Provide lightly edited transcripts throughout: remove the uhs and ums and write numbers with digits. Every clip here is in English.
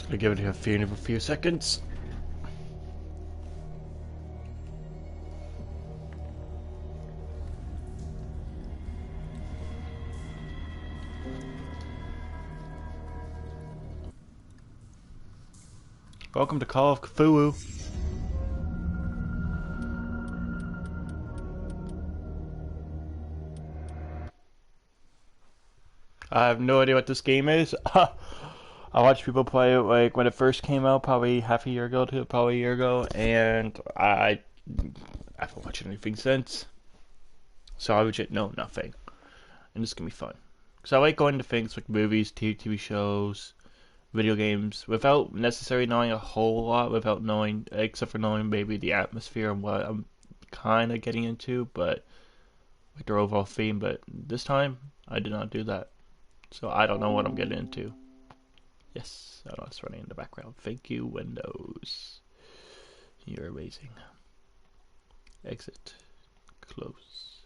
Gonna give it a few seconds. Welcome to Call of Cthulhu. I have no idea what this game is. I watched people play it like when it first came out, probably half a year ago to probably a year ago, and I haven't watched anything since. So I legit know nothing, and this is gonna be fun. Cause I like going to things like movies, TV shows, video games without necessarily knowing a whole lot, without knowing, except for knowing maybe the atmosphere and what I'm kind of getting into, but like their overall theme. But this time, I did not do that. So I don't know what I'm getting into. Yes, I know it's running in the background. Thank you, Windows. You're amazing. Exit. Close.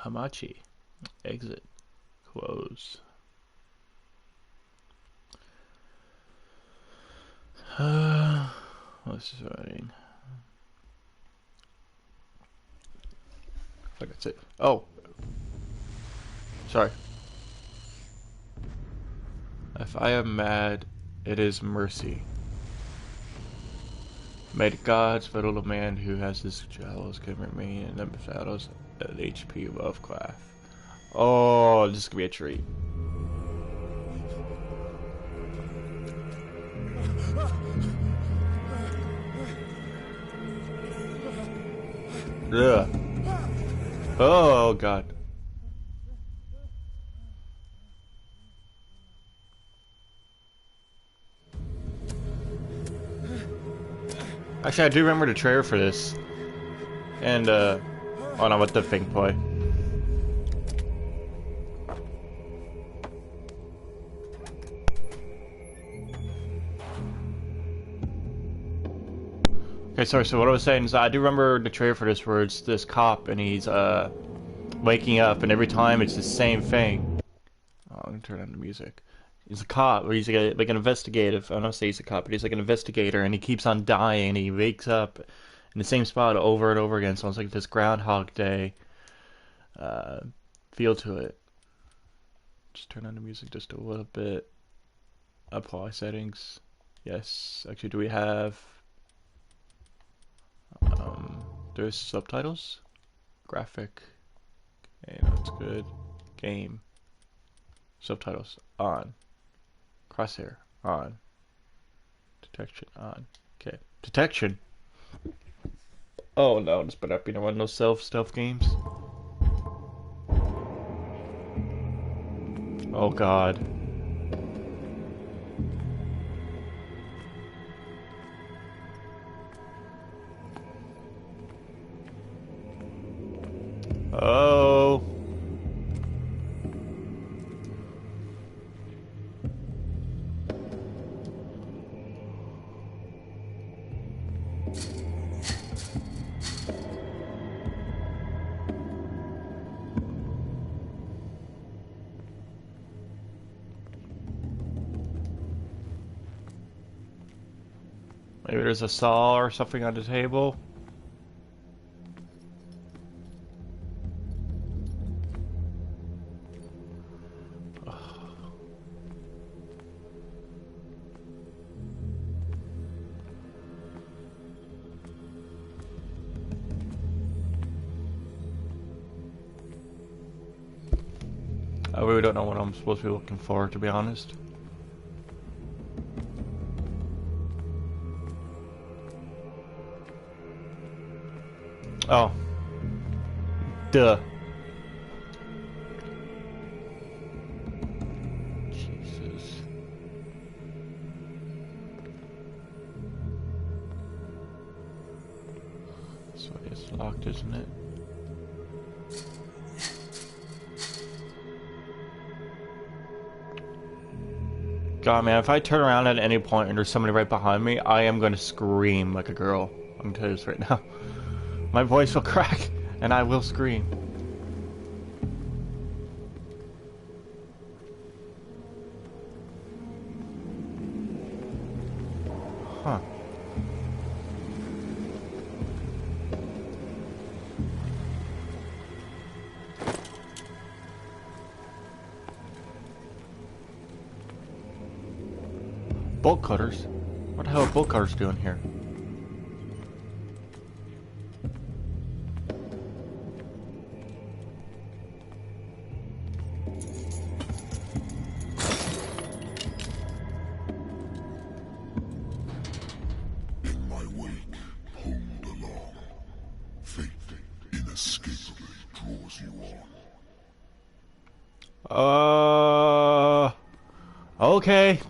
Hamachi. Exit. Close. What's this running? Like that's it. Oh. Sorry. If I am mad, it is mercy. May the gods fiddle the man who has his jewels can remain in the battles at HP above class. Oh, this is gonna be a treat. Ugh. Oh god. Actually, I do remember the trailer for this. And, oh no, what the thing play? Okay, sorry, so what I was saying is I do remember the trailer for this where it's this cop and he's, waking up and every time it's the same thing. Oh, I'm gonna turn on the music. He's a cop, or he's like an investigative. I don't say he's a cop, but he's like an investigator, and he keeps on dying. And he wakes up in the same spot over and over again. So it's like this Groundhog Day feel to it. Just turn on the music just a little bit. Apply settings. Yes. Actually, do we have? There's subtitles. Graphic. Okay, that's good. Game. Subtitles on. Crosshair on. Detection on. Okay. Detection. Oh no, this better not be one of those stealth games. Oh god. Oh. Maybe there's a saw or something on the table. I really don't know what I'm supposed to be looking for, to be honest. Oh. Duh. Jesus. So it's locked, isn't it? God, man, if I turn around at any point and there's somebody right behind me, I am going to scream like a girl. I'm telling you this right now. My voice will crack, and I will scream. Huh. Bolt cutters? What the hell are bolt cutters doing here? In my wake, pulled along, fate inescapably draws you on. Okay.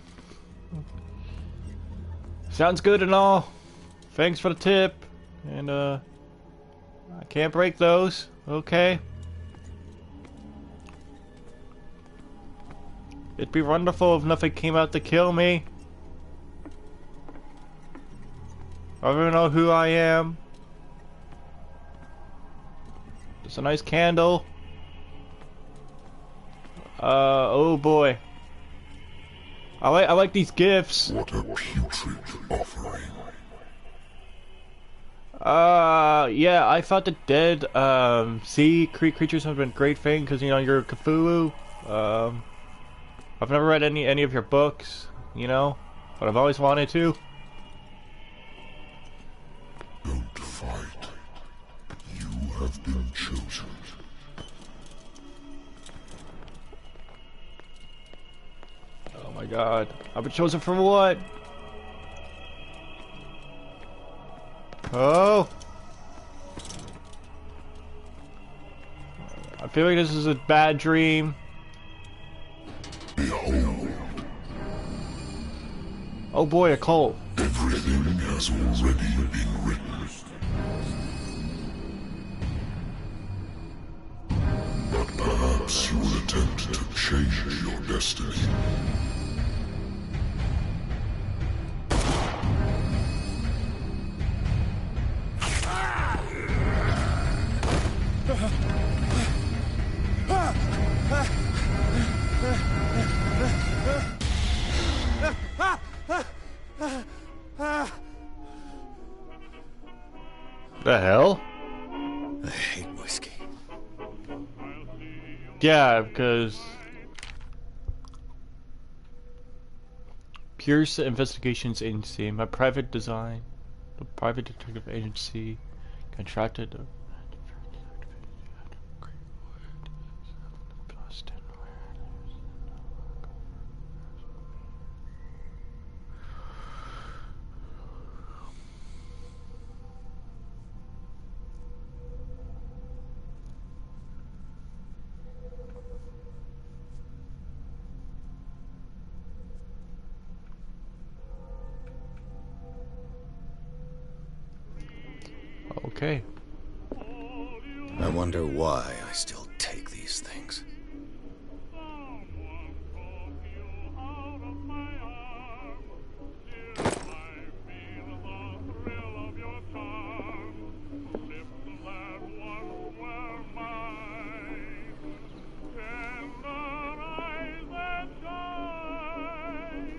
Sounds good and all. Thanks for the tip. And, I can't break those. Okay. It'd be wonderful if nothing came out to kill me. I don't even know who I am. Just a nice candle. Oh boy. I like these gifts. What a putrid offering. Yeah, I thought the dead, sea creatures have been a great thing, because, you know, you're Cthulhu. I've never read any of your books, you know, but I've always wanted to. Don't fight. You have been chosen. Oh my god. I've been chosen for what? Oh! I feel like this is a bad dream. Behold, Oh boy, a cult. everything has already been written. But perhaps you will attempt to change your destiny. The hell? I hate whiskey. Yeah, because Pierce Investigations Agency, my private design, the private detective agency, contracted. Okay. I wonder why I still take these things.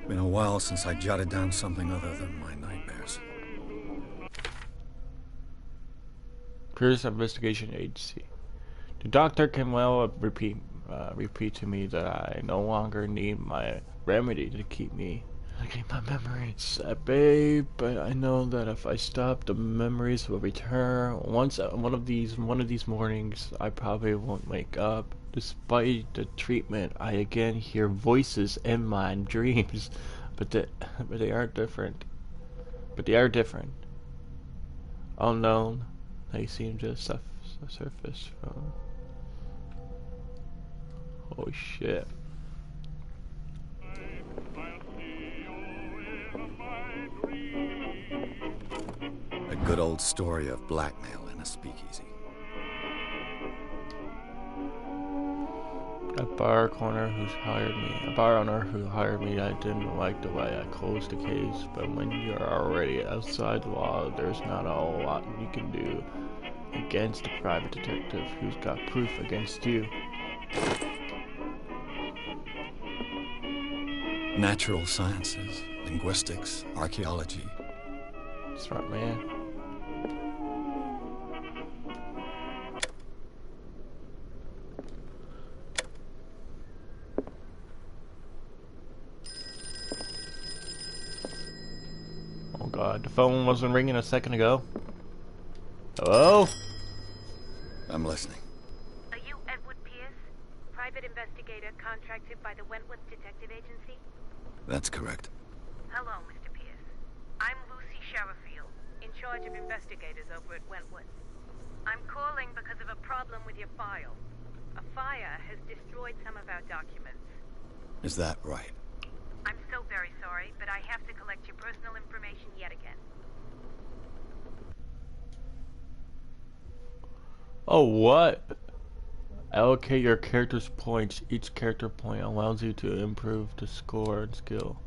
Been a while since I jotted down something other than my nightmares. Pierce Investigation Agency. The doctor can well repeat to me that I no longer need my remedy to keep my memories. Babe, but I know that if I stop, the memories will return. Once one of these mornings, I probably won't wake up. Despite the treatment, I again hear voices in my dreams, but they aren't different. But they are different. Unknown. They seem to surface from. Oh shit. A good old story of blackmail in a speakeasy. A bar owner who hired me, I didn't like the way I closed the case, but when you're already outside the law, there's not a whole lot you can do against a private detective who's got proof against you. Natural sciences, linguistics, archaeology, That's right, man. Oh god, the phone wasn't ringing a second ago. Hello? I'm listening. Are you Edward Pierce, private investigator contracted by the Wentworth Detective Agency? That's correct. Hello, Mr. Pierce. I'm Lucy Sherifield, in charge of investigators over at Wentworth. I'm calling because of a problem with your file. A fire has destroyed some of our documents. Is that right? I'm so very sorry, but I have to collect your personal information yet again. Oh, what? Allocate your character's points. Each character point allows you to improve the score and skill.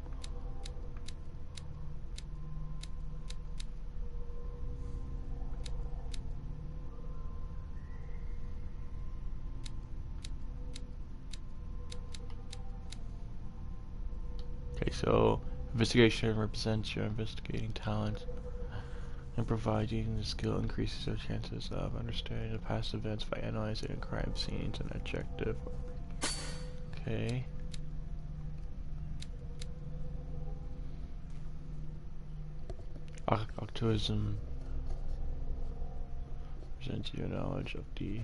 Okay, so investigation represents your investigating talent, and providing the skill increases your chances of understanding the past events by analyzing crime scenes and objective. Okay. Occultism presents your knowledge of the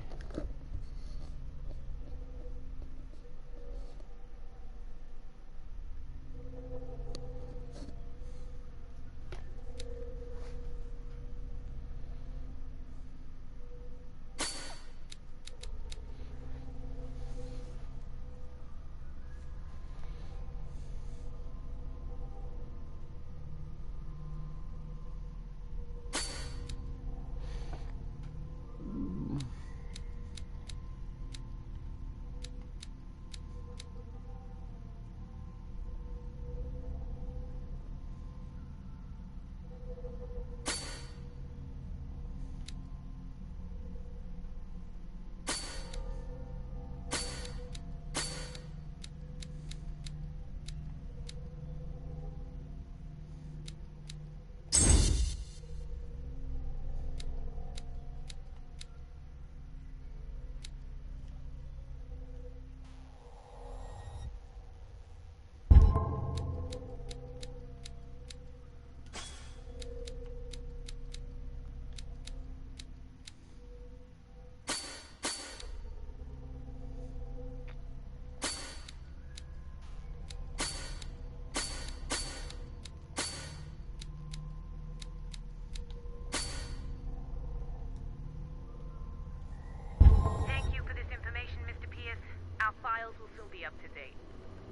Thank you for this information, Mr. Pierce. Our files will soon be up to date.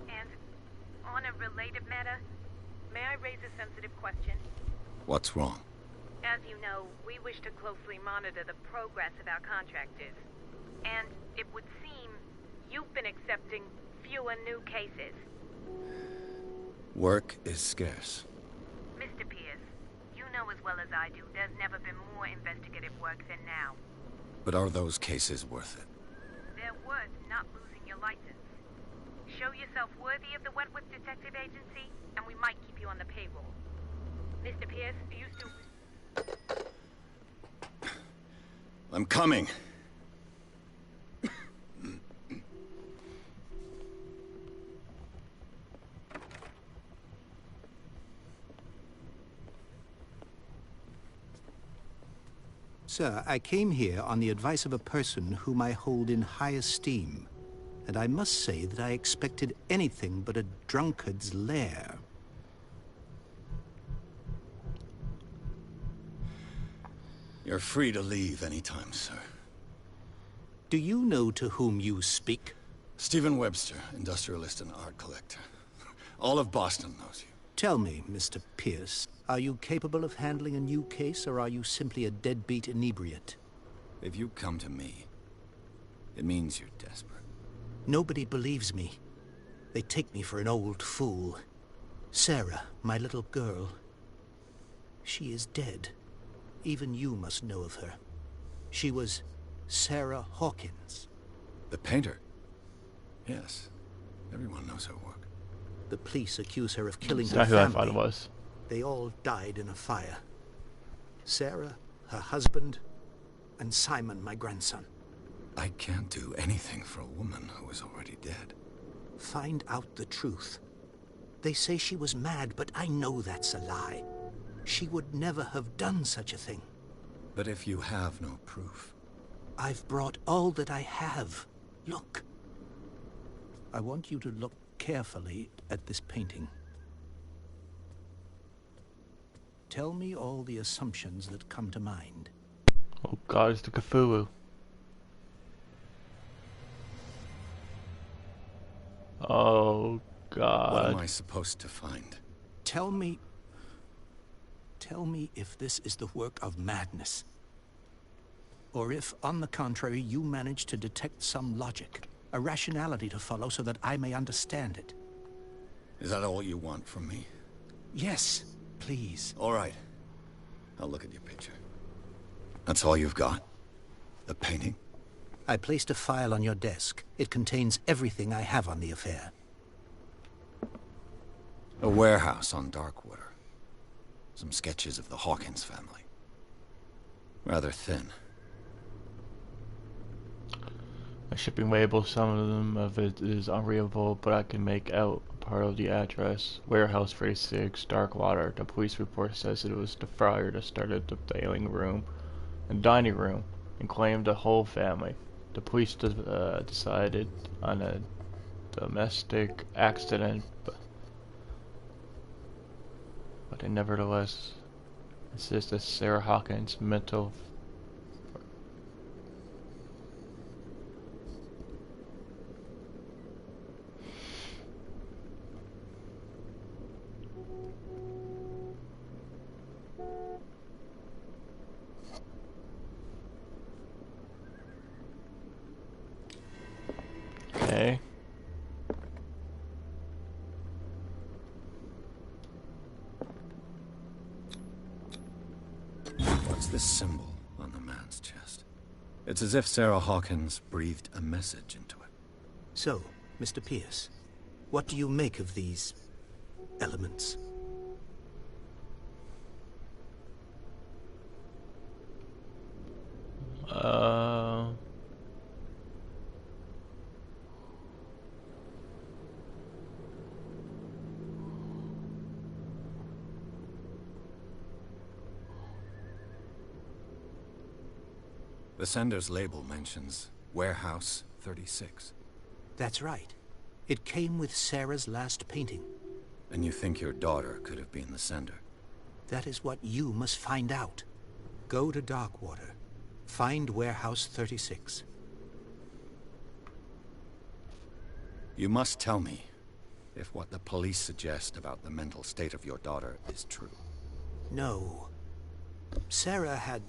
And on a related matter, may I raise a sensitive question? What's wrong? As you know, we wish to closely monitor the progress of our contractors. And it would seem you've been accepting fewer new cases. Work is scarce. Mr. Pierce, you know as well as I do there's never been more investigative work than now. But are those cases worth it? They're worth not losing your license. Show yourself worthy of the Wentworth Detective Agency, and we might keep you on the payroll. Mr. Pierce, are you still... I'm coming. Sir, I came here on the advice of a person whom I hold in high esteem, and I must say that I expected anything but a drunkard's lair. You're free to leave anytime, sir. Do you know to whom you speak? Stephen Webster, industrialist and art collector. All of Boston knows you. Tell me, Mr. Pierce, are you capable of handling a new case, or are you simply a deadbeat inebriate? If you come to me, it means you're desperate. Nobody believes me. They take me for an old fool. Sarah, my little girl, she is dead. Even you must know of her. She was Sarah Hawkins. The painter? Yes. Everyone knows her work. The police accuse her of killing It's her not who I family. thought it was. They all died in a fire. Sarah, her husband, and Simon, my grandson. I can't do anything for a woman who is already dead. Find out the truth. They say she was mad, but I know that's a lie. She would never have done such a thing. But if you have no proof... I've brought all that I have. Look. I want you to look carefully at this painting. Tell me all the assumptions that come to mind. Oh god, it's the Cthulhu. Oh god. What am I supposed to find? Tell me if this is the work of madness. Or if, on the contrary, you manage to detect some logic, a rationality to follow so that I may understand it. Is that all you want from me? Yes, please. All right. I'll look at your picture. That's all you've got? The painting? I placed a file on your desk. It contains everything I have on the affair. A warehouse on Darkwater. Some sketches of the Hawkins family. Rather thin. A shipping label, some of it is unreadable, but I can make out part of the address. Warehouse 36, Darkwater. The police report says it was the friar that started the bailing room and dining room and claimed the whole family. The police decided on a domestic accident, but they nevertheless insist that Sarah Hawkins' mental okay. What's this symbol on the man's chest? It's as if Sarah Hawkins breathed a message into it. So, Mr. Pierce, what do you make of these elements? The sender's label mentions Warehouse 36. That's right. It came with Sarah's last painting. And you think your daughter could have been the sender? That is what you must find out. Go to Darkwater. Find Warehouse 36. You must tell me if what the police suggest about the mental state of your daughter is true. No. Sarah had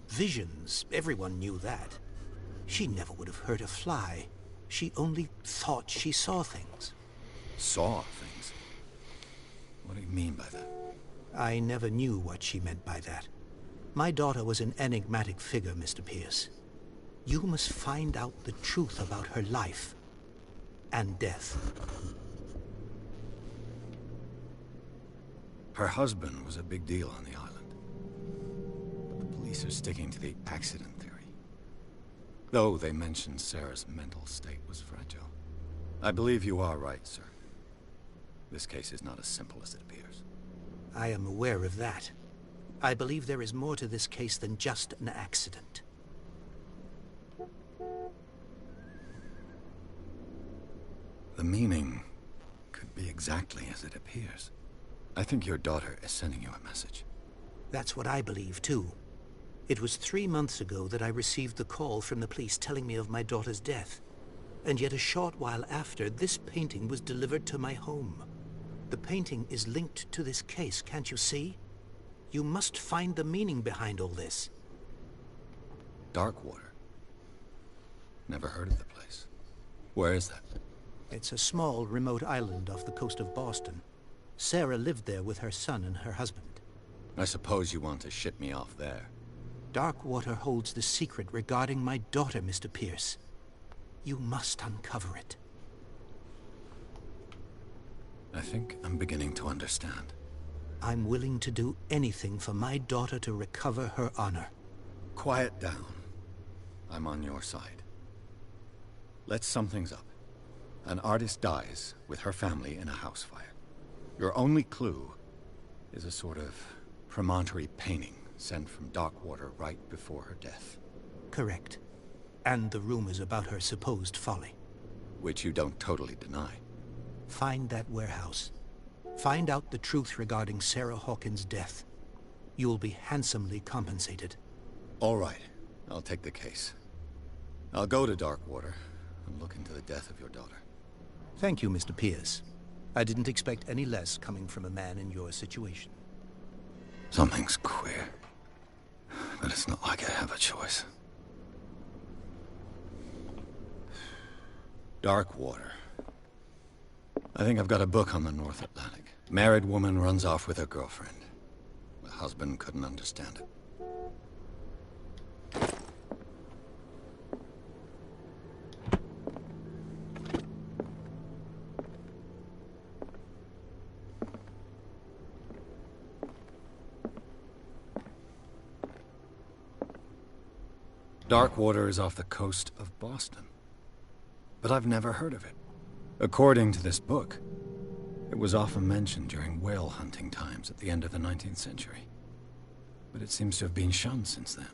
visions. Everyone knew that. She never would have hurt a fly. She only thought she saw things. Saw things? What do you mean by that? I never knew what she meant by that. My daughter was an enigmatic figure, Mr. Pierce. You must find out the truth about her life and death. Her husband was a big deal on the island. But the police are sticking to the accident theory. Though they mentioned Sarah's mental state was fragile. I believe you are right, sir. This case is not as simple as it appears. I am aware of that. I believe there is more to this case than just an accident. The meaning could be exactly as it appears. I think your daughter is sending you a message. That's what I believe, too. It was 3 months ago that I received the call from the police telling me of my daughter's death. And yet a short while after, this painting was delivered to my home. The painting is linked to this case, can't you see? You must find the meaning behind all this. Darkwater? Never heard of the place. Where is that? It's a small, remote island off the coast of Boston. Sarah lived there with her son and her husband. I suppose you want to ship me off there. Darkwater holds the secret regarding my daughter, Mr. Pierce. You must uncover it. I think I'm beginning to understand. I'm willing to do anything for my daughter to recover her honor. Quiet down. I'm on your side. Let's sum things up. An artist dies with her family in a house fire. Your only clue is a sort of promontory painting sent from Darkwater right before her death. Correct. And the rumors about her supposed folly. Which you don't totally deny. Find that warehouse. Find out the truth regarding Sarah Hawkins' death. You'll be handsomely compensated. All right. I'll take the case. I'll go to Darkwater and look into the death of your daughter. Thank you, Mr. Pierce. I didn't expect any less coming from a man in your situation. Something's queer. But it's not like I have a choice. Darkwater. I think I've got a book on the North Atlantic. Married woman runs off with her girlfriend. The husband couldn't understand it. Darkwater is off the coast of Boston. But I've never heard of it. According to this book, it was often mentioned during whale hunting times at the end of the 19th century. But it seems to have been shunned since then.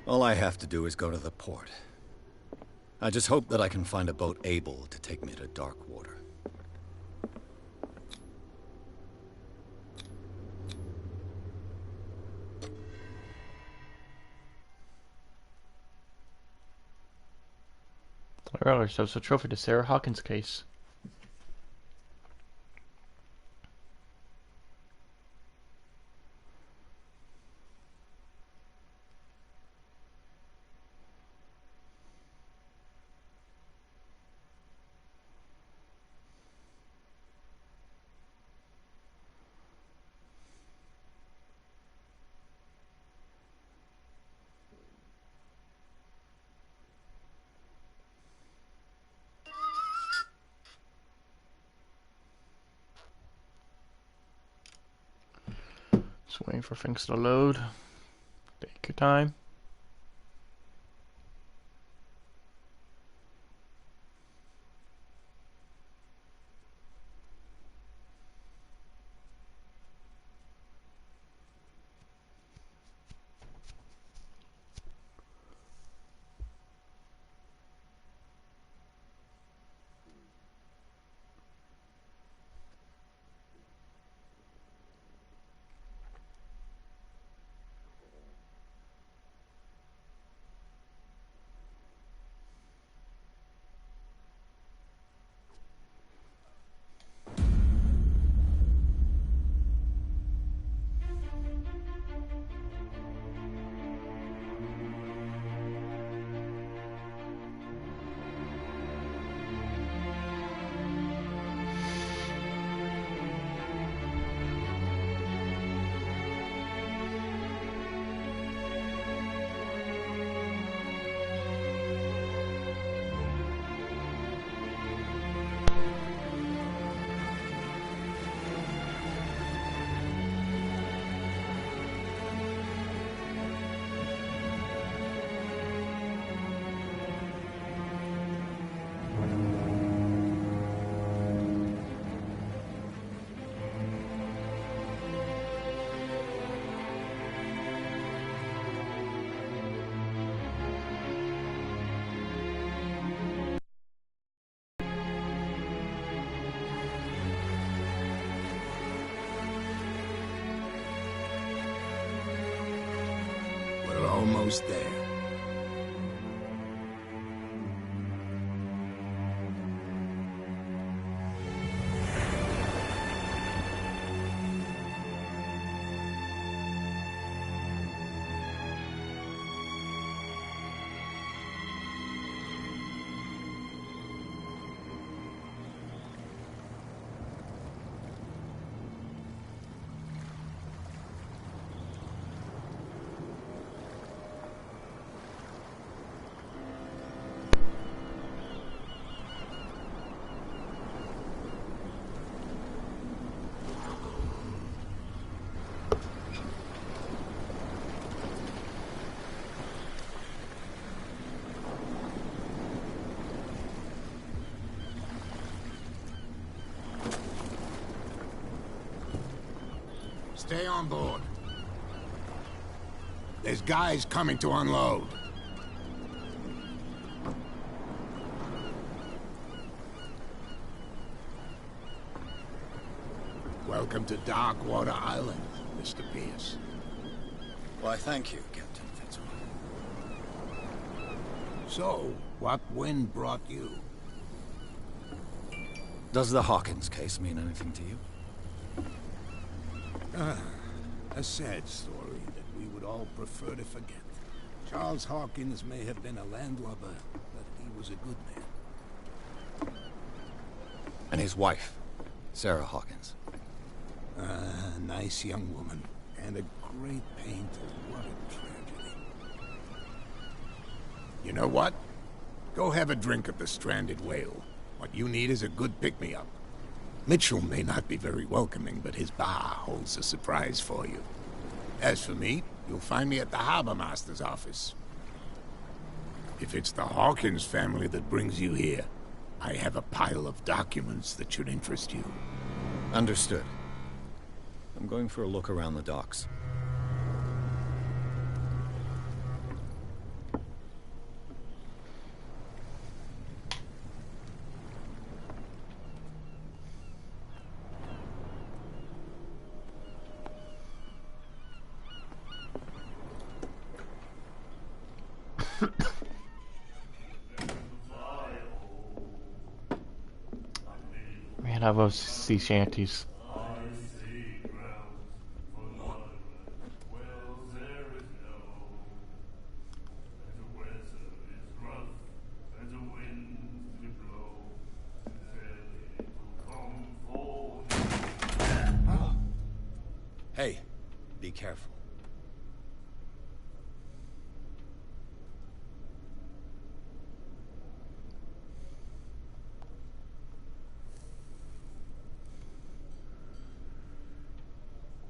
All I have to do is go to the port. I just hope that I can find a boat able to take me to Darkwater. Earlier, so it's a trophy to Sarah Hawkins' case. Just waiting for things to load. Take your time. We're almost there. Stay on board. There's guys coming to unload. Welcome to Darkwater Island, Mr. Pierce. Why, thank you, Captain Fitzroy. So, what wind brought you? Does the Hawkins case mean anything to you? A sad story that we would all prefer to forget. Charles Hawkins may have been a landlubber, but he was a good man. And his wife, Sarah Hawkins. A nice young woman, and a great painter. What a tragedy. You know what? Go have a drink of the stranded whale. What you need is a good pick-me-up. Mitchell may not be very welcoming, but his bar holds a surprise for you. As for me, you'll find me at the Harbor Master's office. If it's the Hawkins family that brings you here, I have a pile of documents that should interest you. Understood. I'm going for a look around the docks. Man, I love sea shanties. Hey, be careful.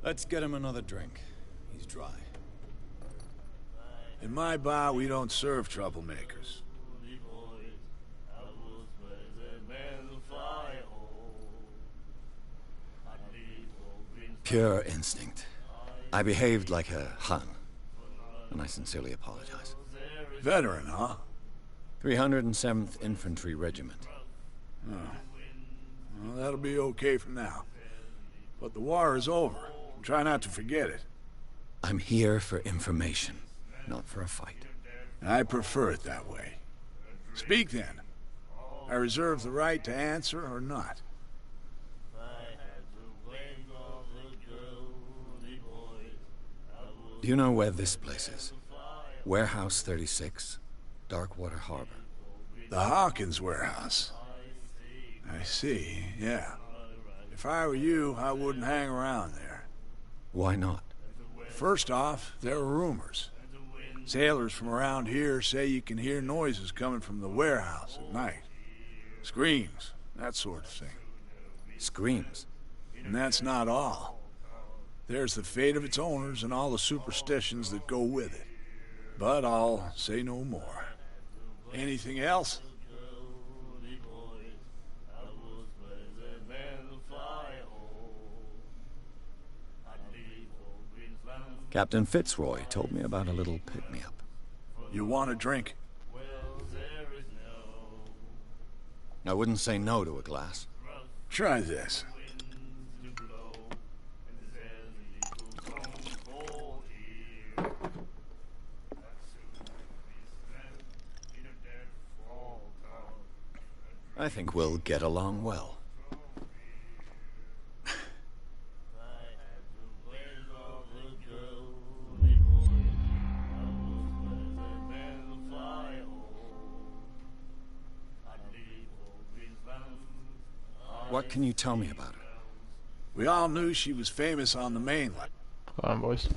Let's get him another drink. He's dry. In my bar, we don't serve troublemakers. Pure instinct. I behaved like a Hun, and I sincerely apologize. Veteran, huh? 307th Infantry Regiment. Well, that'll be okay for now. But the war is over. Try not to forget it. I'm here for information, not for a fight. I prefer it that way. Speak then. I reserve the right to answer or not. Do you know where this place is? Warehouse 36, Darkwater Harbor. The Hawkins warehouse. I see, yeah. If I were you, I wouldn't hang around there. Why not? First off, there are rumors. Sailors from around here say you can hear noises coming from the warehouse at night. Screams, that sort of thing. Screams? And that's not all. There's the fate of its owners and all the superstitions that go with it. But I'll say no more. Anything else? Captain Fitzroy told me about a little pick-me-up. You want a drink? I wouldn't say no to a glass. Try this. I think we'll get along well. What can you tell me about her? We all knew she was famous on the mainland. Come on, boys.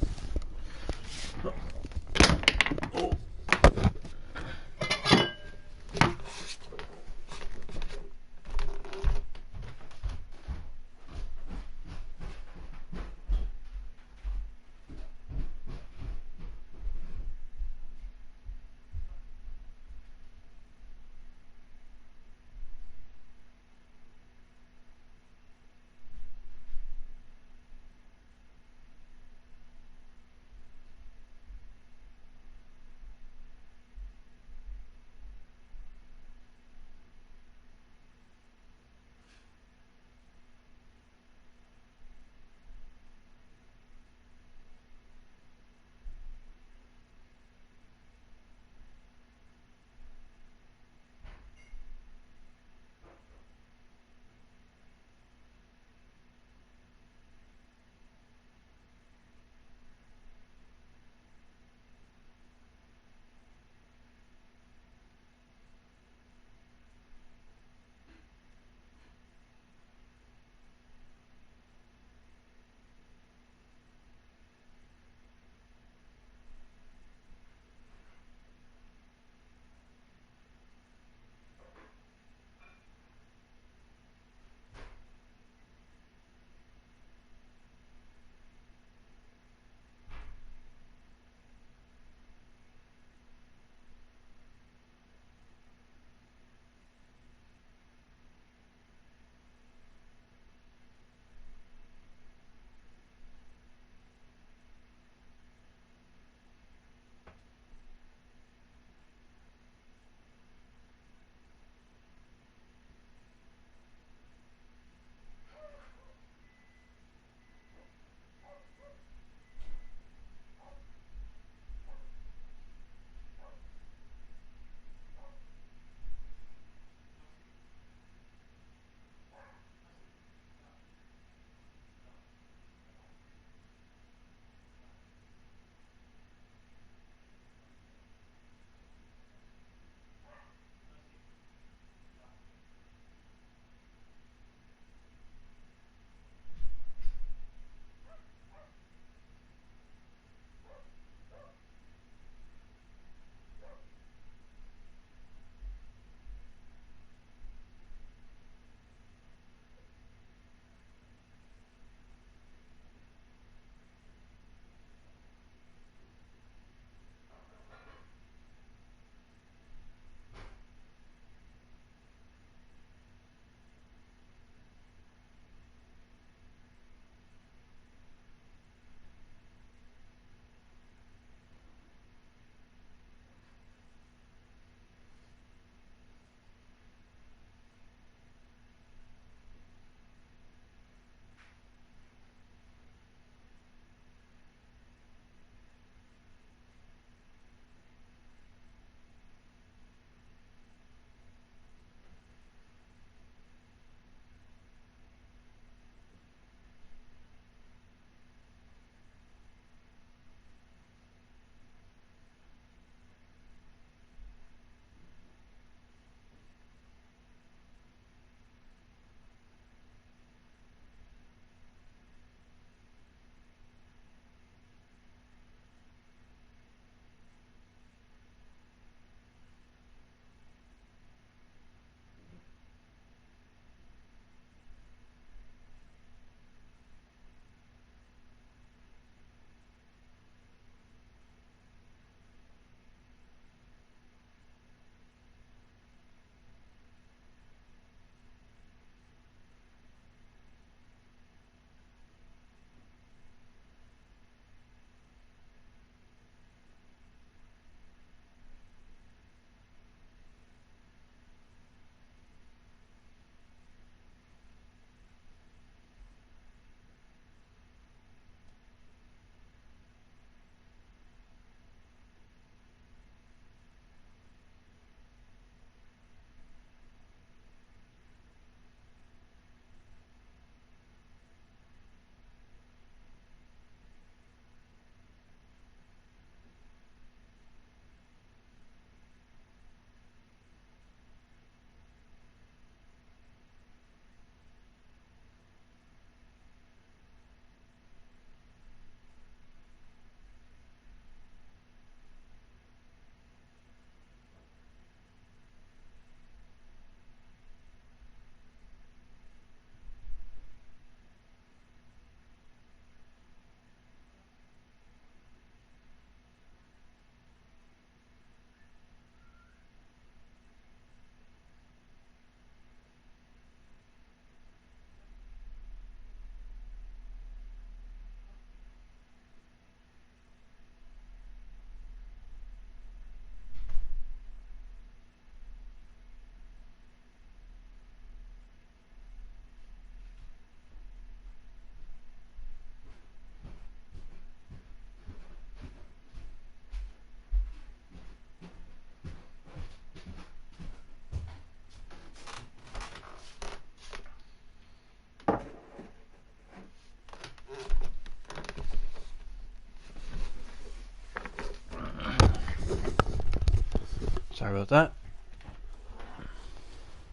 Sorry about that.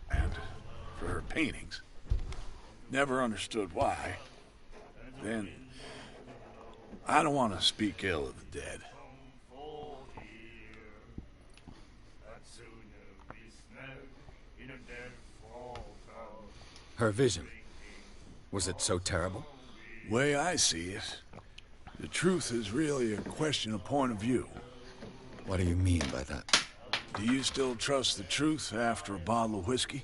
And for her paintings. Never understood why. Then, I don't want to speak ill of the dead. Her vision. Was it so terrible? Way I see it, the truth is really a question of point of view. What do you mean by that? Do you still trust the truth after a bottle of whiskey?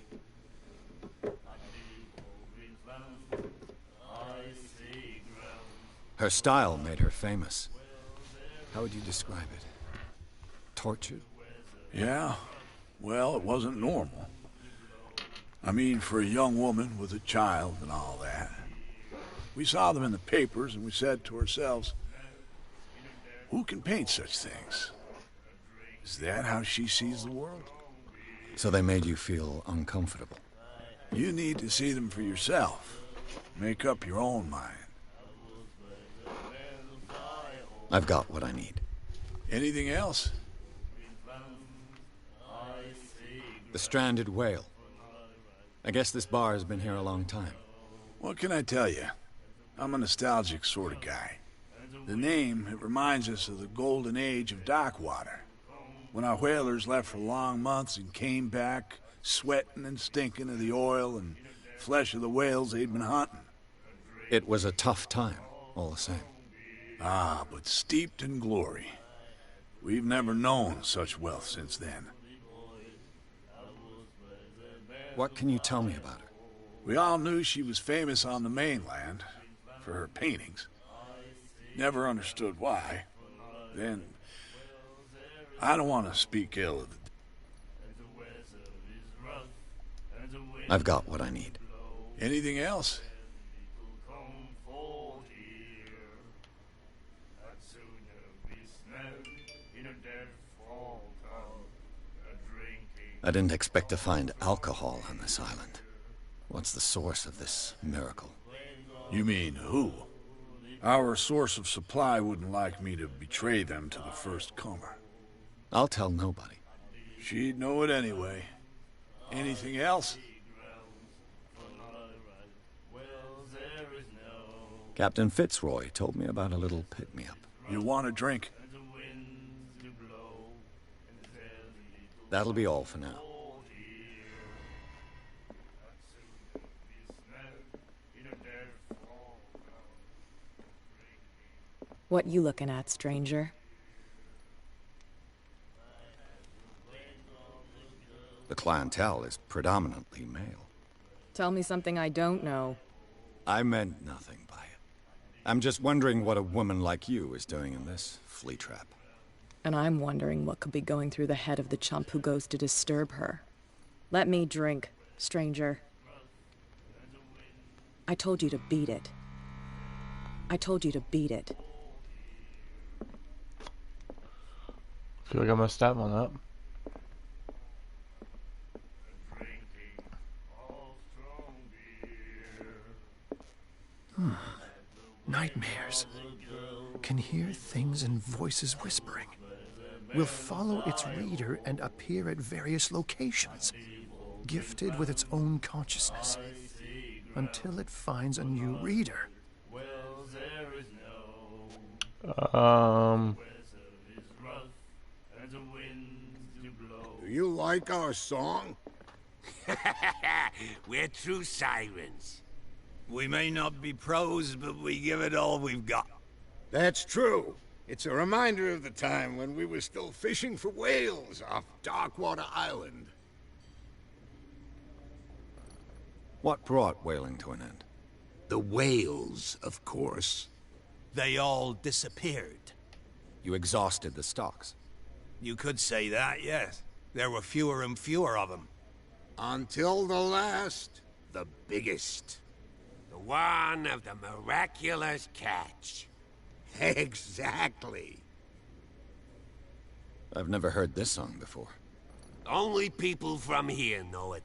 Her style made her famous. How would you describe it? Tortured? Yeah, well, it wasn't normal. I mean, for a young woman with a child and all that. We saw them in the papers and we said to ourselves, who can paint such things? Is that how she sees the world? So they made you feel uncomfortable. You need to see them for yourself. Make up your own mind. I've got what I need. Anything else? The stranded whale. I guess this bar has been here a long time. What can I tell you? I'm a nostalgic sort of guy. The name, it reminds us of the golden age of dockwater. When our whalers left for long months and came back, sweating and stinking of the oil and flesh of the whales they'd been hunting. It was a tough time, all the same. Ah, but steeped in glory. We've never known such wealth since then. What can you tell me about her? We all knew she was famous on the mainland for her paintings. Never understood why. Then, I don't want to speak ill of the... I've got what I need. Anything else? I didn't expect to find alcohol on this island. What's the source of this miracle? You mean who? Our source of supply wouldn't like me to betray them to the first comer. I'll tell nobody. She'd know it anyway. Anything else? Captain Fitzroy told me about a little pick-me-up. You want a drink? That'll be all for now. What you looking at, stranger? The clientele is predominantly male. Tell me something I don't know. I meant nothing by it. I'm just wondering what a woman like you is doing in this flea trap. And I'm wondering what could be going through the head of the chump who goes to disturb her. Let me drink, stranger. I told you to beat it. I told you to beat it. Feel like I messed that one up. Nightmares. Can hear things and voices whispering. Will follow its reader and appear at various locations, gifted with its own consciousness, until it finds a new reader. Do you like our song? We're true sirens. We may not be pros, but we give it all we've got. That's true. It's a reminder of the time when we were still fishing for whales off Darkwater Island. What brought whaling to an end? The whales, of course. They all disappeared. You exhausted the stocks. You could say that, yes. There were fewer and fewer of them. Until the last, the biggest. The one of the miraculous catch. Exactly. I've never heard this song before. Only people from here know it.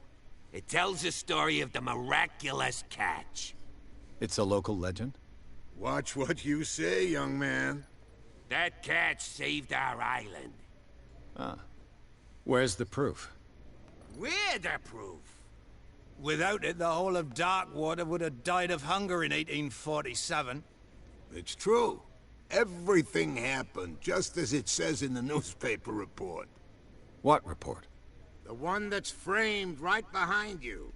It tells the story of the miraculous catch. It's a local legend? Watch what you say, young man. That catch saved our island. Ah. Where's the proof? Where's the proof? Without it, the whole of Darkwater would have died of hunger in 1847. It's true. Everything happened just as it says in the newspaper report. What report? The one that's framed right behind you.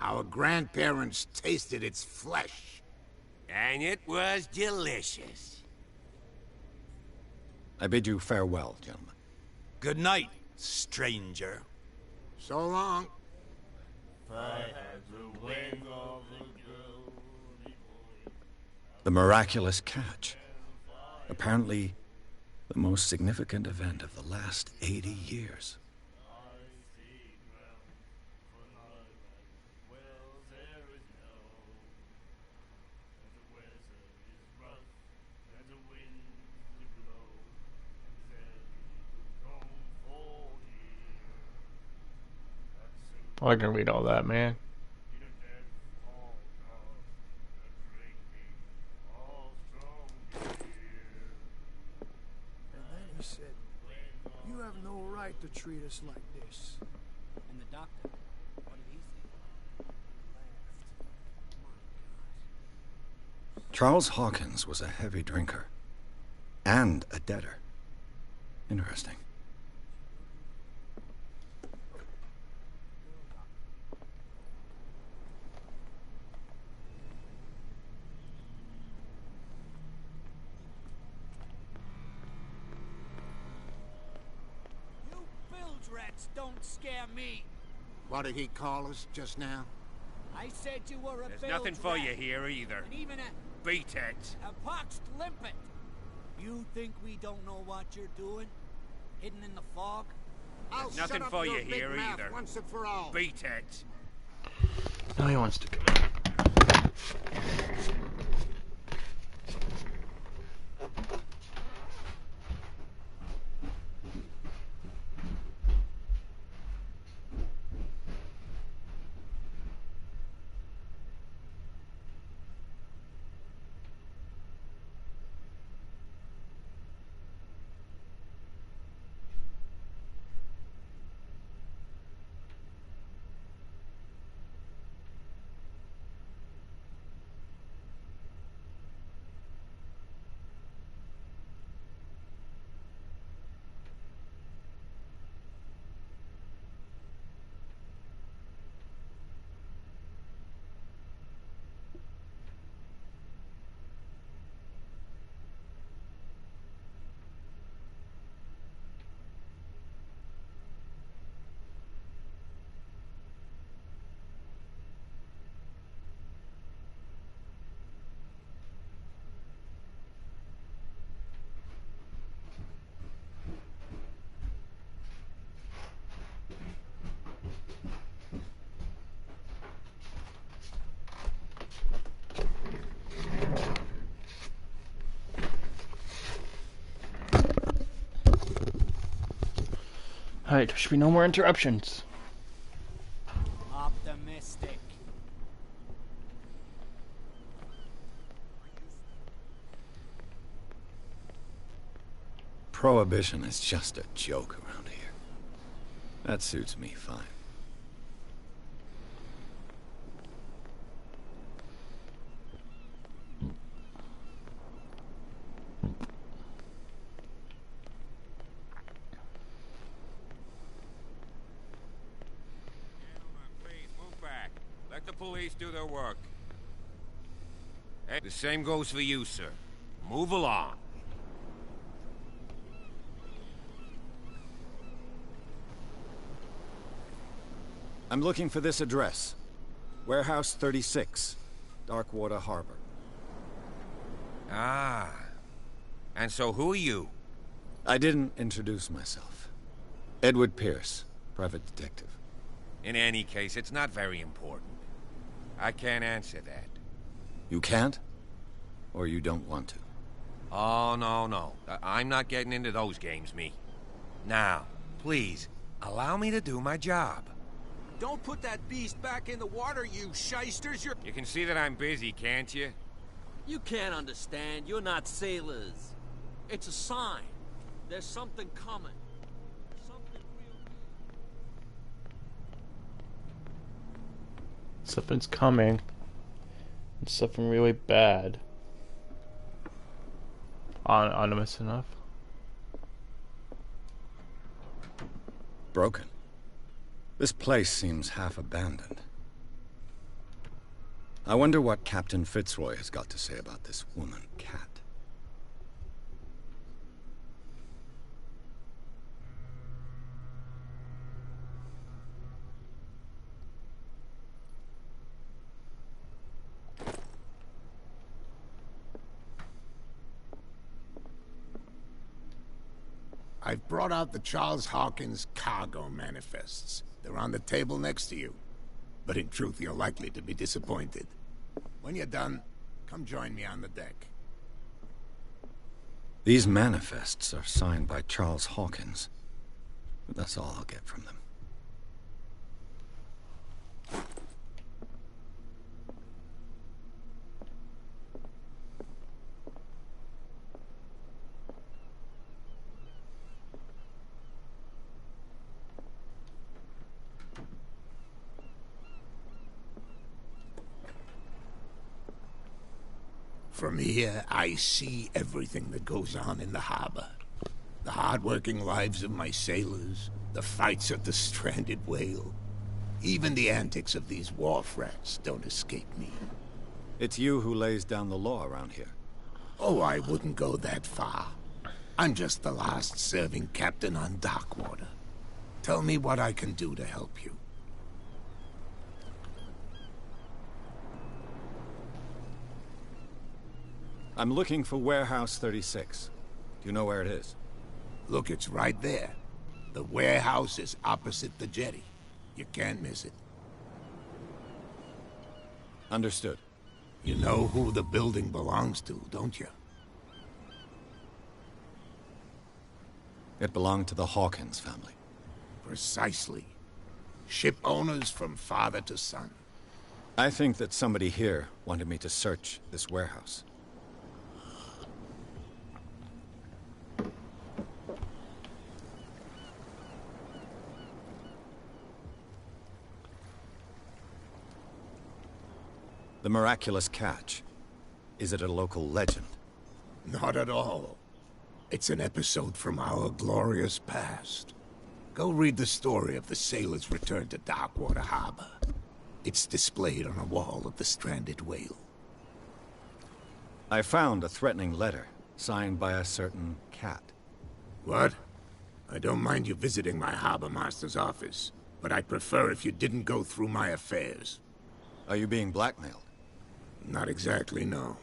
Our grandparents tasted its flesh. And it was delicious. I bid you farewell, gentlemen. Good night, stranger. So long. The miraculous catch. Apparently, the most significant event of the last 80 years. I can read all that, man. And then he said, "You have no right to treat us like this." And the doctor, what did he say? Charles Hawkins was a heavy drinker. And a debtor. Interesting. You bilge rats don't scare me. What did he call us just now? I said you were a There's bilge nothing for rat. you here either. And even Beat it. a poxed limpet. You think we don't know what you're doing? Hidden in the fog? I'll There's nothing shut up for your you big here mouth either. once and for all. Beat it. Now he wants to go. Alright, there should be no more interruptions. Optimistic. Prohibition is just a joke around here. That suits me fine. Please move back. Let the police do their work. Hey, the same goes for you, sir. Move along. I'm looking for this address. Warehouse 36, Darkwater Harbor. Ah. And so who are you? I didn't introduce myself. Edward Pierce, private detective. In any case, it's not very important. I can't answer that. You can't? Or you don't want to? Oh, no. I'm not getting into those games, me. Now, please, allow me to do my job. Don't put that beast back in the water, you shysters. You can see that I'm busy, can't you? You can't understand. You're not sailors. It's a sign. There's something coming. Something real. Something's coming. It's something really bad. Ominous enough. Broken. This place seems half abandoned. I wonder what Captain Fitzroy has got to say about this woman, Cat. I've brought out the Charles Hawkins cargo manifests. They're on the table next to you. But in truth, you're likely to be disappointed. When you're done, come join me on the deck. These manifests are signed by Charles Hawkins. But that's all I'll get from them. From here, I see everything that goes on in the harbor. The hard-working lives of my sailors, the fights at the stranded whale. Even the antics of these wharf rats don't escape me. It's you who lays down the law around here. Oh, I wouldn't go that far. I'm just the last serving captain on Darkwater. Tell me what I can do to help you. I'm looking for Warehouse 36. Do you know where it is? Look, it's right there. The warehouse is opposite the jetty. You can't miss it. Understood. You know who the building belongs to, don't you? It belonged to the Hawkins family. Precisely. Ship owners from father to son. I think that somebody here wanted me to search this warehouse. The miraculous catch. Is it a local legend? Not at all. It's an episode from our glorious past. Go read the story of the sailor's return to Darkwater Harbor. It's displayed on a wall of the stranded whale. I found a threatening letter, signed by a certain Cat. What? I don't mind you visiting my harbor master's office, but I'd prefer if you didn't go through my affairs. Are you being blackmailed? Not exactly, no.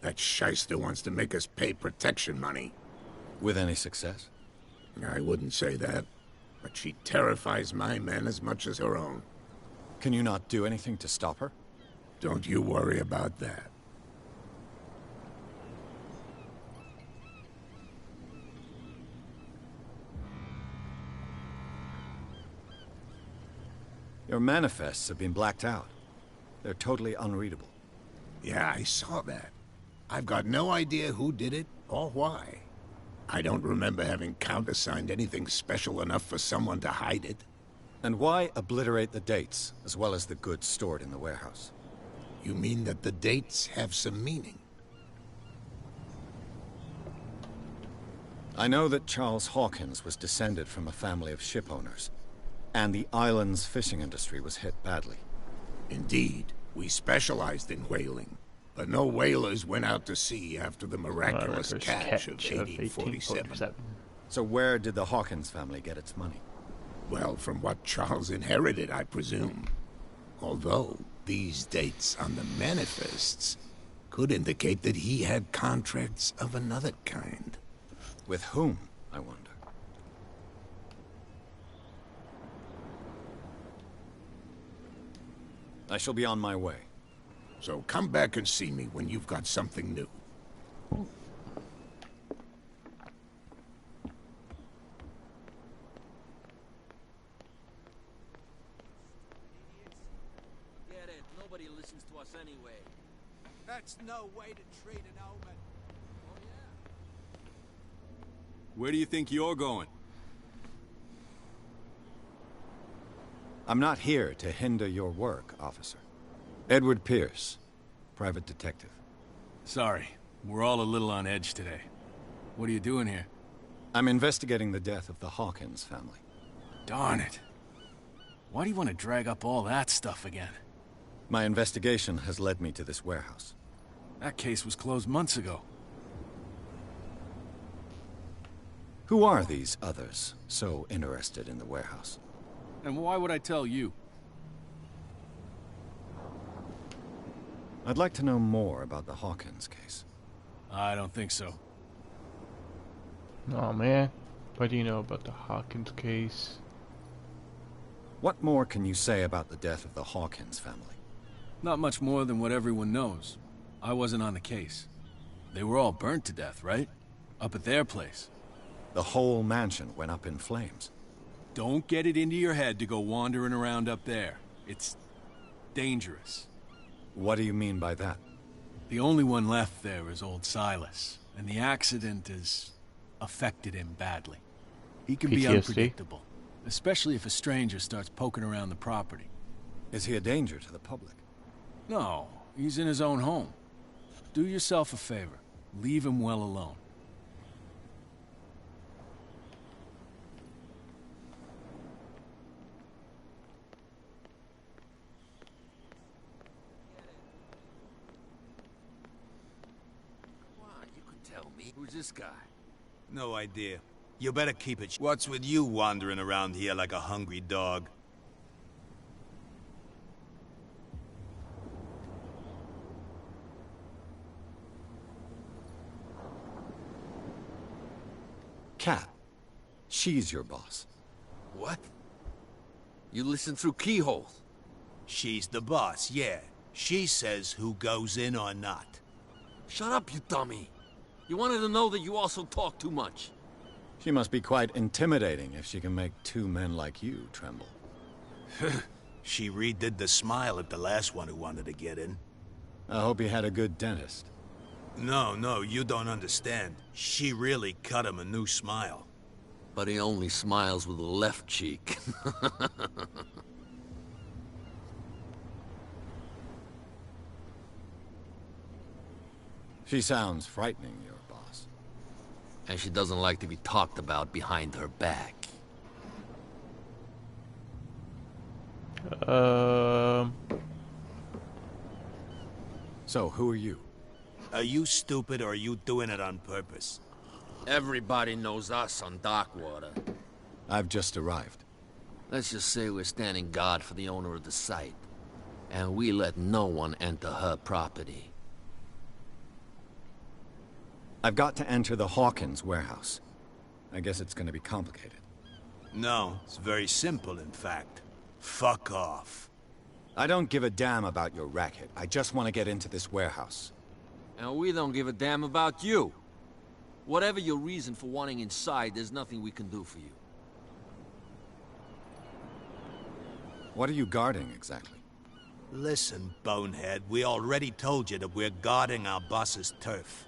That shyster wants to make us pay protection money. With any success? I wouldn't say that, but she terrifies my men as much as her own. Can you not do anything to stop her? Don't you worry about that. Your manifests have been blacked out. They're totally unreadable. Yeah, I saw that. I've got no idea who did it or why. I don't remember having countersigned anything special enough for someone to hide it. And why obliterate the dates, as well as the goods stored in the warehouse? You mean that the dates have some meaning? I know that Charles Hawkins was descended from a family of ship owners, and the island's fishing industry was hit badly. Indeed, we specialized in whaling, but no whalers went out to sea after the miraculous catch of 1847. So where did the Hawkins family get its money? Well, from what Charles inherited, I presume. Although, these dates on the manifests could indicate that he had contracts of another kind. With whom, I wonder? I shall be on my way. So come back and see me when you've got something new. Get it. Nobody listens to us anyway. That's no way to treat an omen. Oh, yeah. Where do you think you're going? I'm not here to hinder your work, officer. Edward Pierce, private detective. Sorry, we're all a little on edge today. What are you doing here? I'm investigating the death of the Hawkins family. Darn it. Why do you want to drag up all that stuff again? My investigation has led me to this warehouse. That case was closed months ago. Who are these others so interested in the warehouse? And why would I tell you? I'd like to know more about the Hawkins case. I don't think so. Oh man, what do you know about the Hawkins case? What more can you say about the death of the Hawkins family? Not much more than what everyone knows. I wasn't on the case. They were all burnt to death, right? Up at their place. The whole mansion went up in flames. Don't get it into your head to go wandering around up there. It's dangerous. What do you mean by that? The only one left there is old Silas, and the accident has affected him badly. He can be PTSD? unpredictable, especially if a stranger starts poking around the property. Is he a danger to the public? No, he's in his own home. Do yourself a favor. Leave him well alone. You could tell me. Who's this guy? No idea. You better keep it. What's with you wandering around here like a hungry dog? Kat. She's your boss. What? You listen through keyholes. She's the boss, yeah. She says who goes in or not. Shut up, you dummy. You wanted to know that you also talk too much. She must be quite intimidating if she can make two men like you tremble. She redid the smile at the last one who wanted to get in. I hope he had a good dentist. No, you don't understand. She really cut him a new smile. But he only smiles with the left cheek. She sounds frightening, your boss. And she doesn't like to be talked about behind her back. So, who are you? Are you stupid or are you doing it on purpose? Everybody knows us on Darkwater. I've just arrived. Let's just say we're standing guard for the owner of the site. And we let no one enter her property. I've got to enter the Hawkins warehouse. I guess it's gonna be complicated. No, it's very simple, in fact. Fuck off. I don't give a damn about your racket. I just want to get into this warehouse. And we don't give a damn about you. Whatever your reason for wanting inside, there's nothing we can do for you. What are you guarding, exactly? Listen, bonehead, we already told you that we're guarding our boss's turf.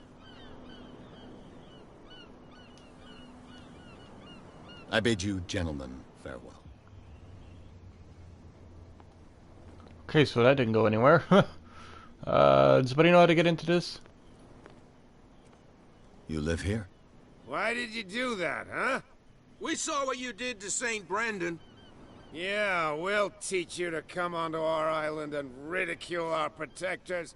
I bid you gentlemen farewell. Okay, so that didn't go anywhere. Does anybody know how to get into this? You live here? Why did you do that, huh? We saw what you did to St. Brendan. Yeah, we'll teach you to come onto our island and ridicule our protectors.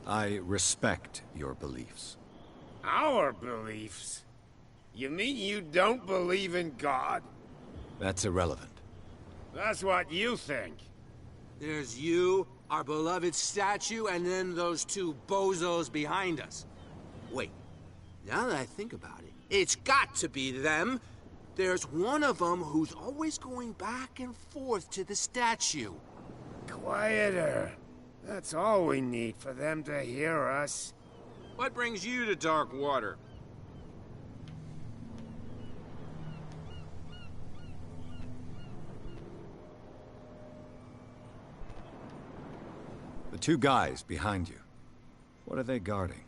I respect your beliefs. Our beliefs? You mean you don't believe in God? That's irrelevant. That's what you think. There's you, our beloved statue, and then those two bozos behind us. Wait, now that I think about it, it's got to be them. There's one of them who's always going back and forth to the statue. Quieter. That's all we need for them to hear us. What brings you to Darkwater? The two guys behind you. What are they guarding?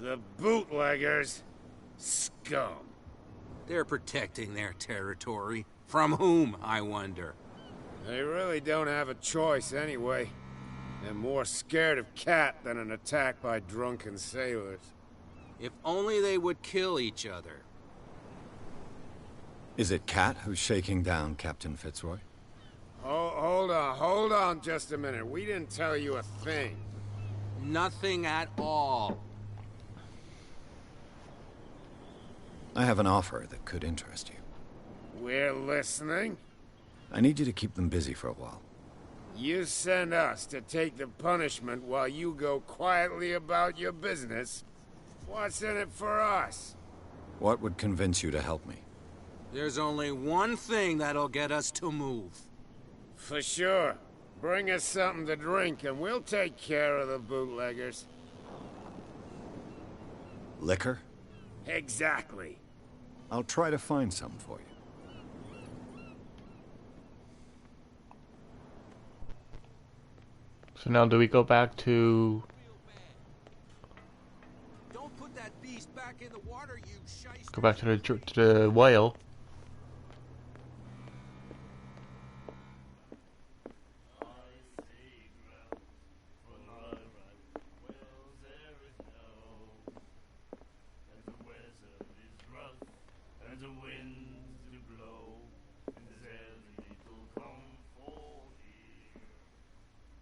The bootleggers. Scum. They're protecting their territory. From whom, I wonder? They really don't have a choice anyway. They're more scared of Cat than an attack by drunken sailors. If only they would kill each other. Is it Cat who's shaking down Captain Fitzroy? Oh, hold on just a minute. We didn't tell you a thing. Nothing at all. I have an offer that could interest you. We're listening. I need you to keep them busy for a while. You send us to take the punishment while you go quietly about your business. What's in it for us? What would convince you to help me? There's only one thing that'll get us to move. For sure. Bring us something to drink and we'll take care of the bootleggers. Liquor? Exactly. I'll try to find some for you. So now do we go back to... Don't put that beast back in the water, you shyster. Go back to the whale.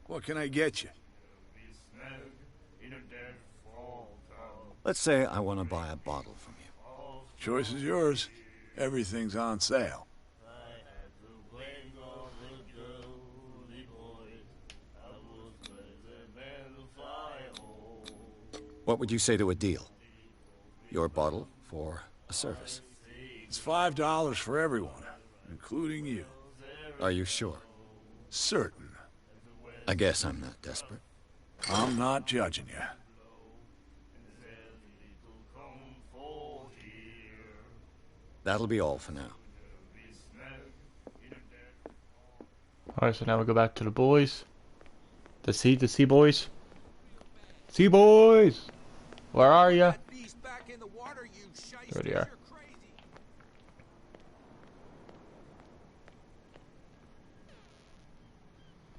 What can I get you? Let's say I want to buy a bottle from you. Choice is yours. Everything's on sale. What would you say to a deal? Your bottle for a service. It's $5 for everyone, including you. Are you sure? Certain. I guess I'm not desperate. I'm not judging you. That'll be all for now. Alright, so now we go back to the boys. The sea boys. Sea boys! Where are ya? There they are.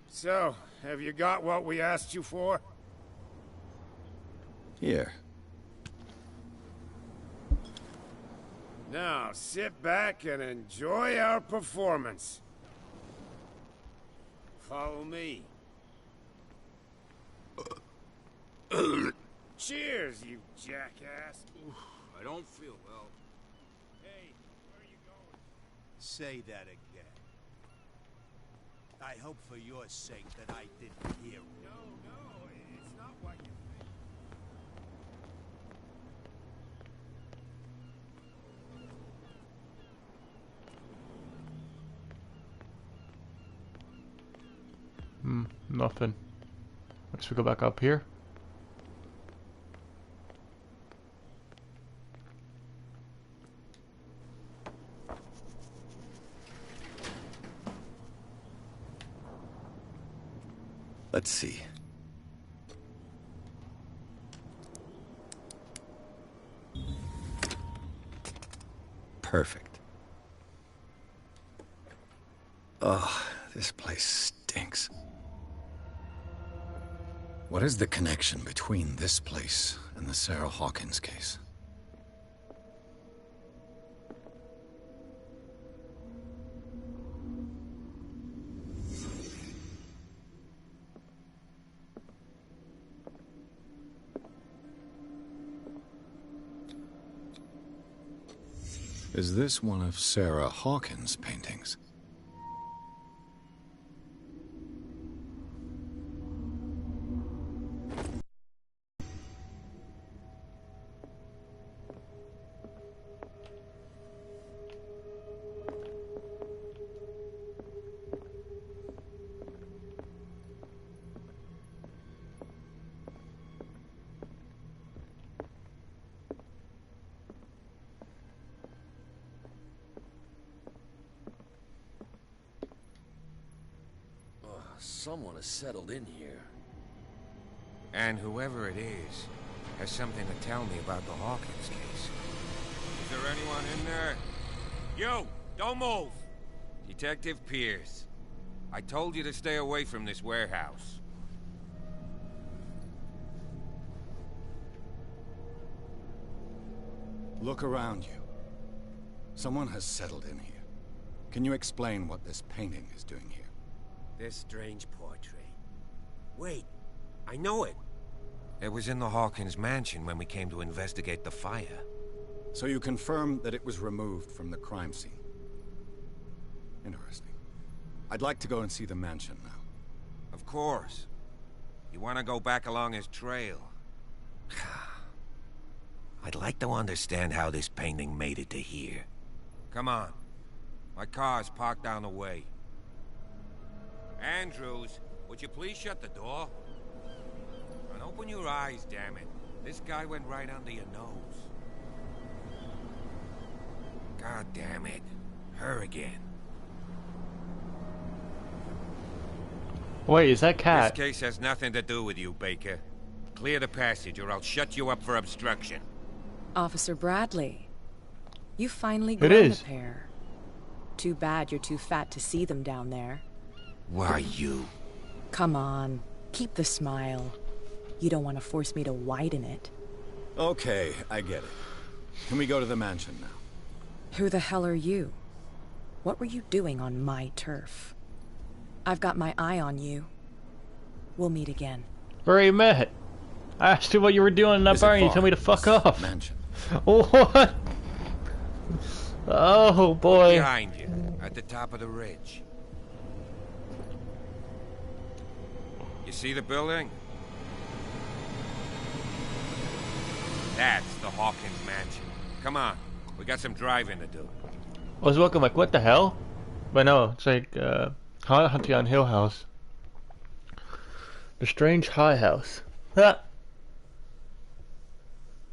So, have you got what we asked you for? Here. Now, sit back and enjoy our performance. Follow me. Cheers, you jackass. I don't feel well. Hey, where are you going? Say that again. I hope for your sake that I didn't hear you. No, it's not what you think. Nothing. Let's go back up here. Let's see. Perfect. Oh, this place stinks. What is the connection between this place and the Sarah Hawkins case? Is this one of Sarah Hawkins' paintings? Someone has settled in here. And whoever it is has something to tell me about the Hawkins case. Is there anyone in there? You! Don't move! Detective Pierce. I told you to stay away from this warehouse. Look around you. Someone has settled in here. Can you explain what this painting is doing here? This strange portrait. Wait, I know it. It was in the Hawkins mansion when we came to investigate the fire. So you confirm that it was removed from the crime scene. Interesting. I'd like to go and see the mansion now. Of course. You want to go back along his trail? I'd like to understand how this painting made it to here. Come on. My car's parked down the way. Andrews, would you please shut the door? And open your eyes, damn it. This guy went right under your nose. God damn it. Her again. Wait, is that Cat? This case has nothing to do with you, Baker. Clear the passage or I'll shut you up for obstruction. Officer Bradley. You finally It grown is. a pair. Too bad you're too fat to see them down there. Why you? Come on. Keep the smile. You don't want to force me to widen it. Okay, I get it. Can we go to the mansion now? Who the hell are you? What were you doing on my turf? I've got my eye on you. We'll meet again. Already met. I asked you what you were doing in that bar and you told me to fuck off. Mansion. What? Oh boy. Behind you, at the top of the ridge. You see the building? That's the Hawkins mansion. Come on, we got some driving to do. I was looking like, what the hell? But no, it's like, Hunting on Hill House. The Strange High House. Ah.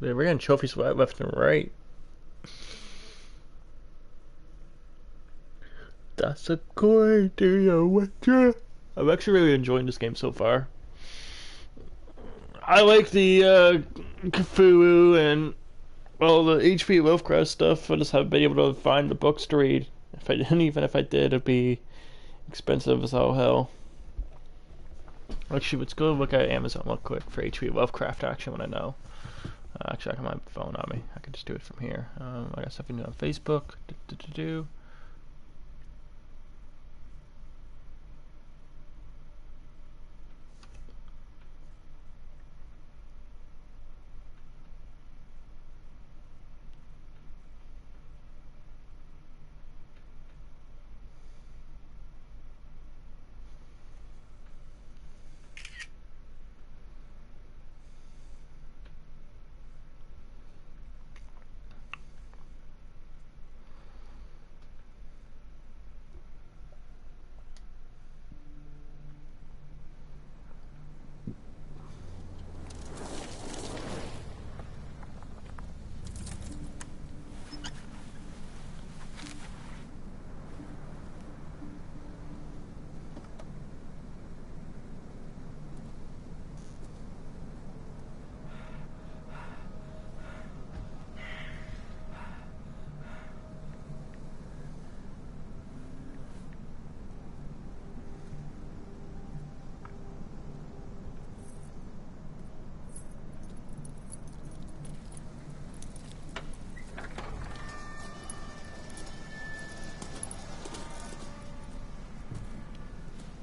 We're getting trophies left and right. That's a good idea, Witcher. I'm actually really enjoying this game so far. I like the Cthulhu and well the H.P. Lovecraft stuff. I just haven't been able to find the books to read. If I didn't, even if I did, it'd be expensive as all hell. Actually, let's go look at Amazon real quick for H.P. Lovecraft action when I know. Actually, I can have my phone on me. I can just do it from here. I got something new on Facebook.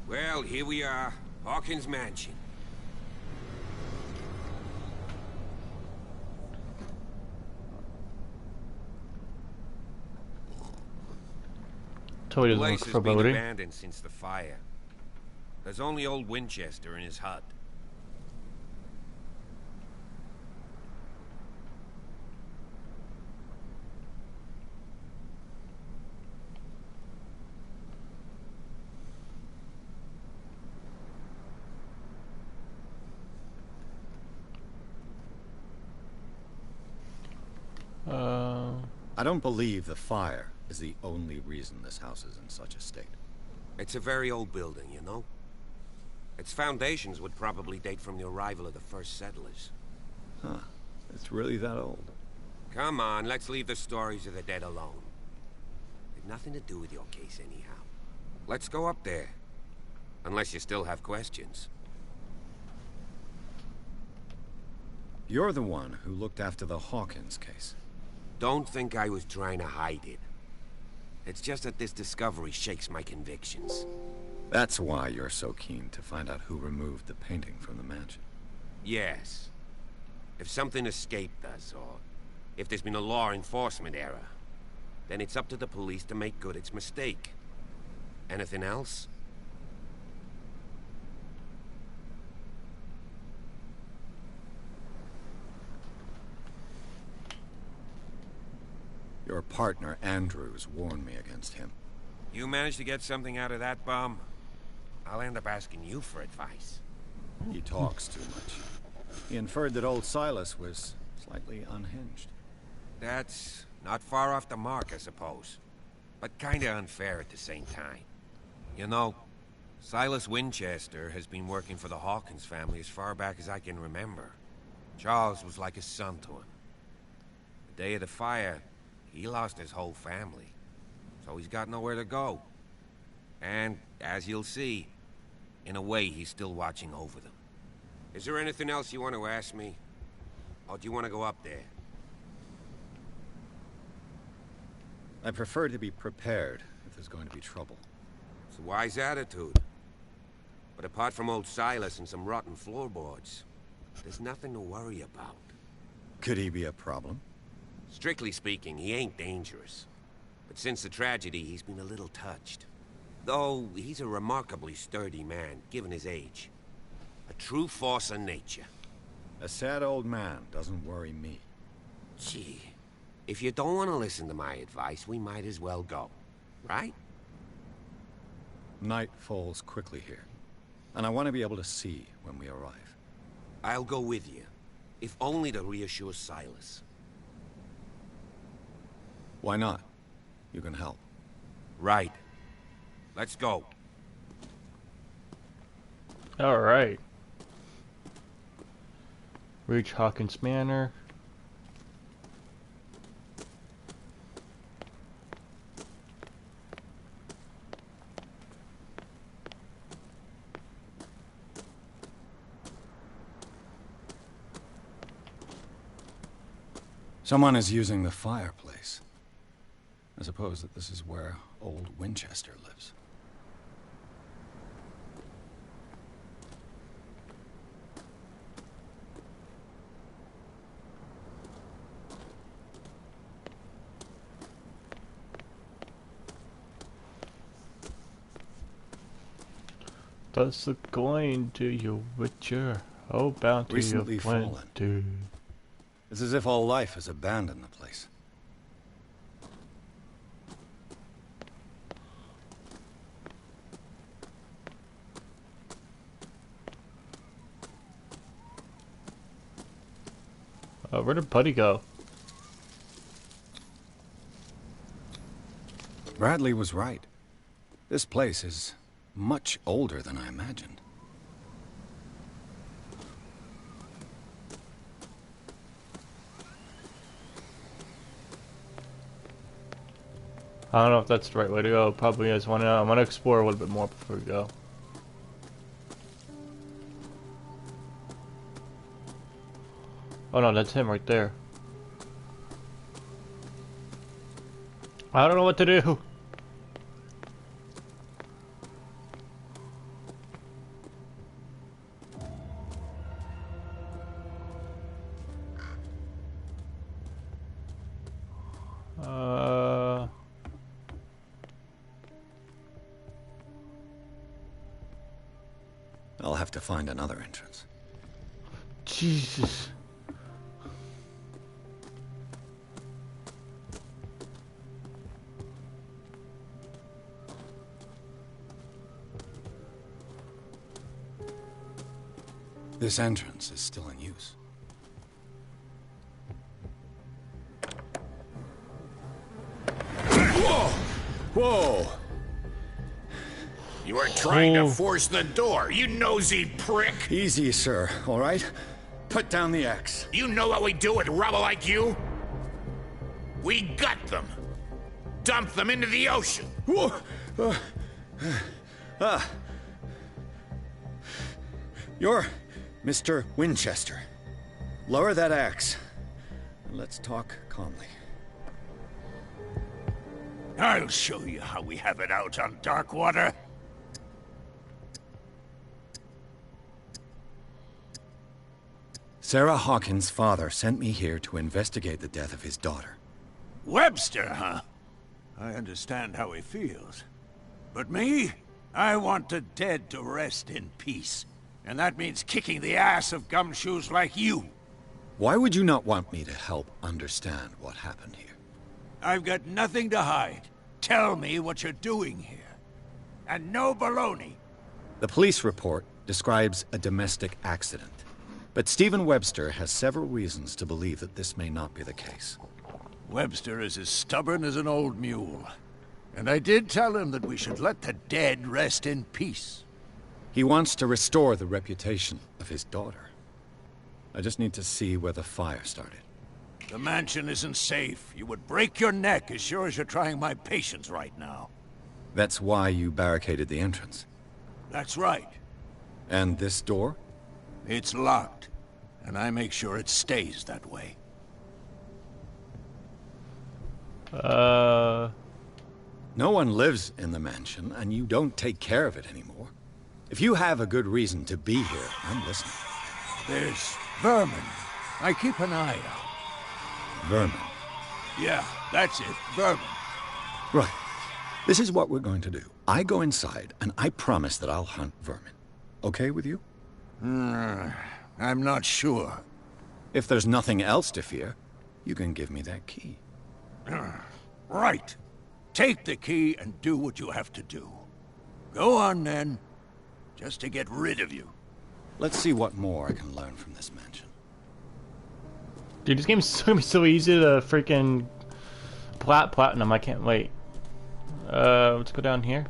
Well, here we are. Hawkins mansion. Totally The doesn't place look has been foreboding. abandoned since the fire. There's only old Winchester in his hut. I don't believe the fire is the only reason this house is in such a state. It's a very old building, you know? Its foundations would probably date from the arrival of the first settlers. Huh. It's really that old. Come on, let's leave the stories of the dead alone. They've nothing to do with your case anyhow. Let's go up there. Unless you still have questions. You're the one who looked after the Hawkins case. Don't think I was trying to hide it. It's just that this discovery shakes my convictions. That's why you're so keen to find out who removed the painting from the mansion. Yes. If something escaped us, or if there's been a law enforcement error, then it's up to the police to make good its mistake. Anything else? Your partner, Andrews, warned me against him. You managed to get something out of that bum? I'll end up asking you for advice. He talks too much. He inferred that old Silas was slightly unhinged. That's not far off the mark, I suppose. But kinda unfair at the same time. You know, Silas Winchester has been working for the Hawkins family as far back as I can remember. Charles was like a son to him. The day of the fire, he lost his whole family. So he's got nowhere to go. And, as you'll see, in a way he's still watching over them. Is there anything else you want to ask me? Or do you want to go up there? I prefer to be prepared if there's going to be trouble. It's a wise attitude. But apart from old Silas and some rotten floorboards, there's nothing to worry about. Could he be a problem? Strictly speaking, he ain't dangerous. But since the tragedy, he's been a little touched. Though he's a remarkably sturdy man, given his age. A true force of nature. A sad old man doesn't worry me. Gee, if you don't want to listen to my advice, we might as well go. Right? Night falls quickly here, and I want to be able to see when we arrive. I'll go with you, if only to reassure Silas. Why not? You can help. Right. Let's go. All right. Reach Hawkins Manor. Someone is using the fireplace. I suppose that this is where old Winchester lives. Toss the coin to your witcher. Oh, bounty Recently of fallen. plenty. It's as if all life has abandoned the place. Where did Buddy go? Bradley was right. This place is much older than I imagined. I don't know if that's the right way to go. Probably is. I'm gonna explore a little bit more before we go. Oh no, that's him right there. I don't know what to do. I'll have to find another entrance. Jesus. This entrance is still in use. Whoa! Whoa! You are trying to Oh. force the door, you nosy prick! Easy, sir, all right? Put down the axe. You know what we do with rubble like you? We gut them. Dump them into the ocean. Whoa! You're Mr. Winchester. Lower that axe. And let's talk calmly. I'll show you how we have it out on Darkwater. Sarah Hawkins' father sent me here to investigate the death of his daughter. Webster, huh? I understand how he feels. But me? I want the dead to rest in peace. And that means kicking the ass of gumshoes like you. Why would you not want me to help understand what happened here? I've got nothing to hide. Tell me what you're doing here. And no baloney. The police report describes a domestic accident. But Stephen Webster has several reasons to believe that this may not be the case. Webster is as stubborn as an old mule. And I did tell him that we should let the dead rest in peace. He wants to restore the reputation of his daughter. I just need to see where the fire started. The mansion isn't safe. You would break your neck as sure as you're trying my patience right now. That's why you barricaded the entrance. That's right. And this door? It's locked. And I make sure it stays that way. No one lives in the mansion, and you don't take care of it anymore. If you have a good reason to be here, I'm listening. There's vermin. I keep an eye out. Vermin? Yeah, that's it. Vermin. Right. This is what we're going to do. I go inside, and I promise that I'll hunt vermin. Okay with you? I'm not sure. If there's nothing else to fear, you can give me that key. Right. Take the key and do what you have to do. Go on, then. Just to get rid of you. Let's see what more I can learn from this mansion. Dude, this game's gonna be so easy to freaking platinum. I can't wait. Let's go down here.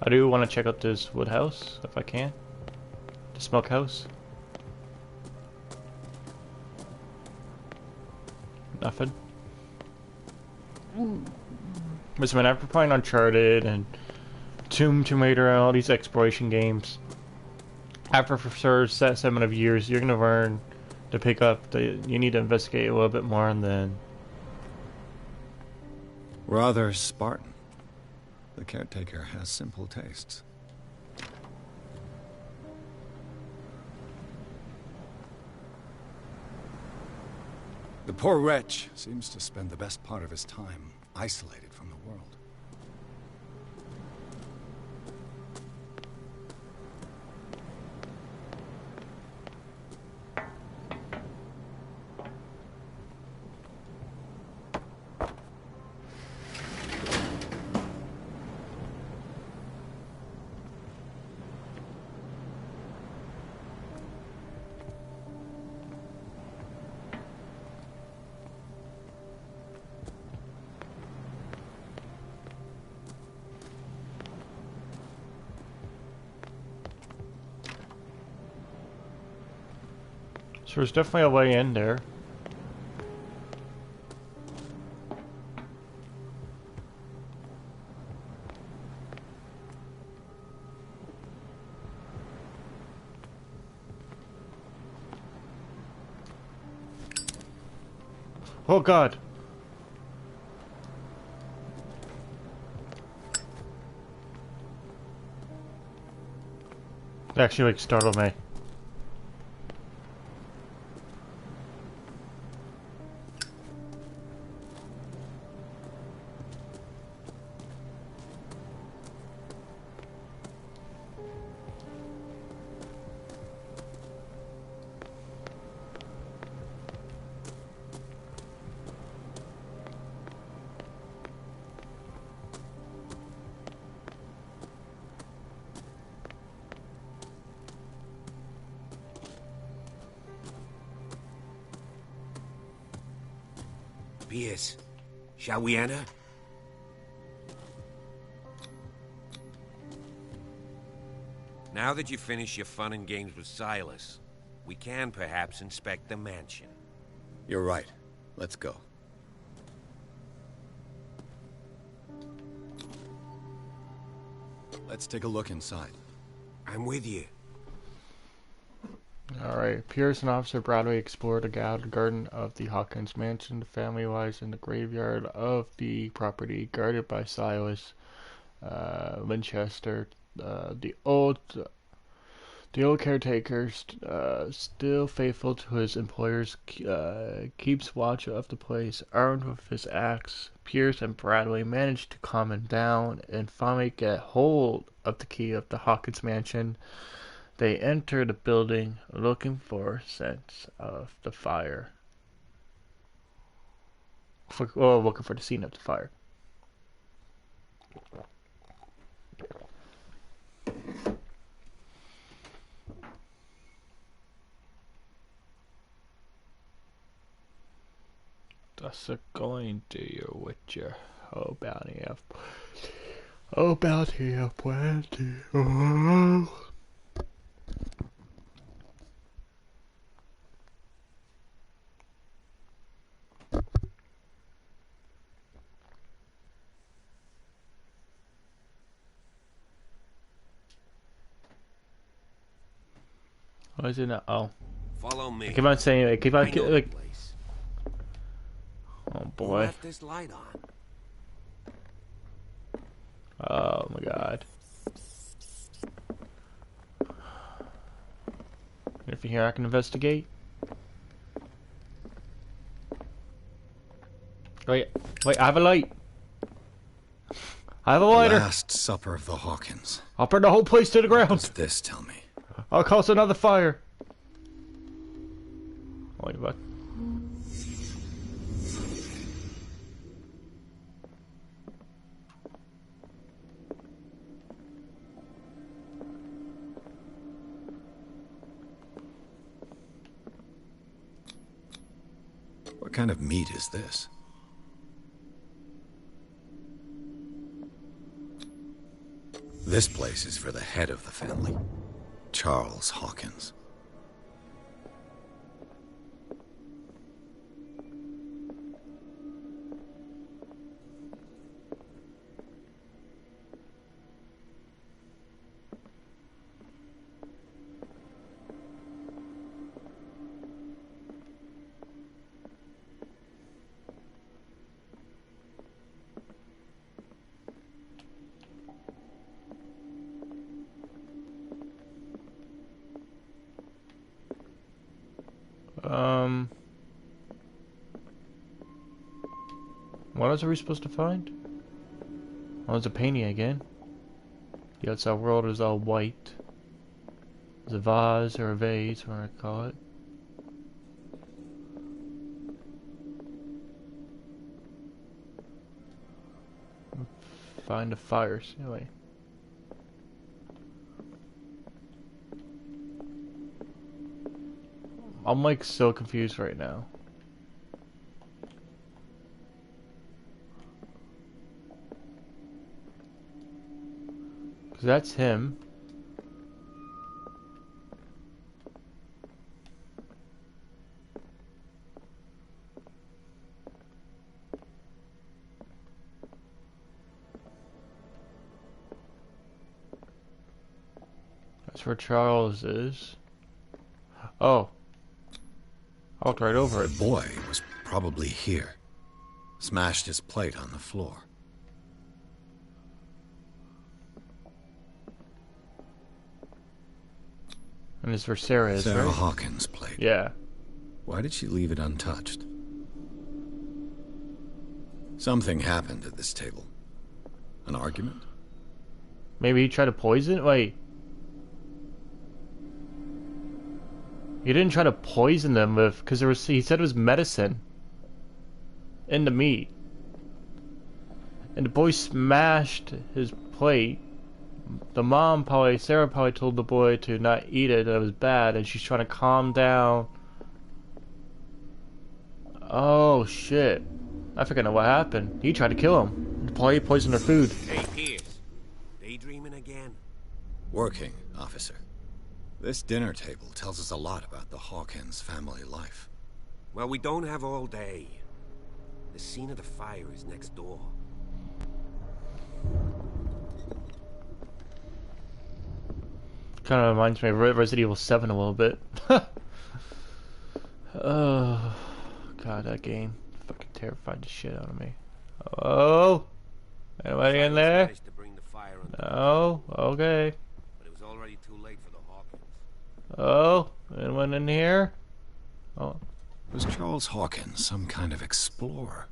I do want to check out this wood house, if I can. The smokehouse. Nothing. Listen, man, after playing Uncharted and Tomb Raider and all these exploration games, after for sure set segment of years, you're gonna learn to pick up the. You need to investigate a little bit more, and then. Rather Spartan. The caretaker has simple tastes. The poor wretch seems to spend the best part of his time isolated from the world. So there's definitely a way in there. Oh God. It actually like startled me. Pierce, shall we enter? Now that you've finished your fun and games with Silas, we can perhaps inspect the mansion. You're right. Let's go. Let's take a look inside. I'm with you. Alright, Pierce and Officer Broadway explore the garden of the Hawkins mansion. The family lies in the graveyard of the property, guarded by Silas Winchester. The old caretaker, still faithful to his employers, keeps watch of the place. Armed with his axe, Pierce and Bradley manage to calm him down and finally get hold of the key of the Hawkins mansion. They enter the building looking for sense of the fire. Looking for the scene of the fire. That's a going to your witcher. Oh, bounty up. Oh, bounty up, plenty. Oh. What is it now? Oh. Follow me. I keep on saying it. I keep on like. Oh boy. Who left this light on? Oh my god. If you're here, I can investigate. Wait, I have a light. I have a lighter. Last Supper of the Hawkins. I'll burn the whole place to the ground. What does this tell me? I'll cause another fire. Wait, what? What kind of meat is this? This place is for the head of the family, Charles Hawkins. What else are we supposed to find? Oh, it's a painting again. The outside world is all white. It's a vase or a vase, whatever I call it. Find the fires, anyway. I'm like so confused right now. Cause that's him. That's where Charles is. Oh. I walked right over it. The boy was probably here. Smashed his plate on the floor. And this is where Sarah is, Sarah right? Hawkins' plate. Yeah. Why did she leave it untouched? Something happened at this table. An argument? Maybe he tried to poison? Wait. He didn't try to poison them with, because there was, he said it was medicine in the meat. And the boy smashed his plate. The mom probably, Sarah probably told the boy to not eat it, that it was bad, and she's trying to calm down. Oh shit. I think I know what happened. He tried to kill him. The boy poisoned her food. Hey, Pierce. Daydreaming again? Working, officer. This dinner table tells us a lot about the Hawkins family life. Well, we don't have all day. The scene of the fire is next door. kind of reminds me of Resident Evil 7 a little bit. Oh, God, that game fucking terrified the shit out of me. Oh, anybody in there? No, okay. But it was already too late for the Hawkins. Oh, anyone in here? Oh, Was Charles Hawkins some kind of explorer?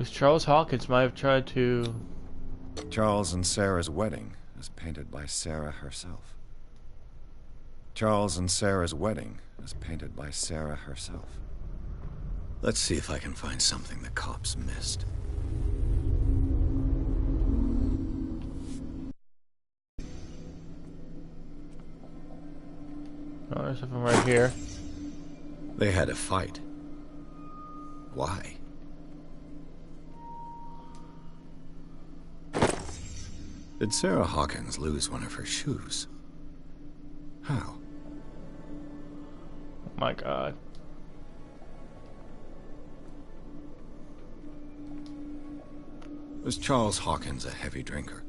was Charles Hawkins might have tried to... Charles and Sarah's wedding, as painted by Sarah herself. Charles and Sarah's wedding, as painted by Sarah herself. Let's see if I can find something the cops missed. Oh, there's something right here. They had a fight. Why? Did Sarah Hawkins lose one of her shoes? How? Oh my God. Was Charles Hawkins a heavy drinker?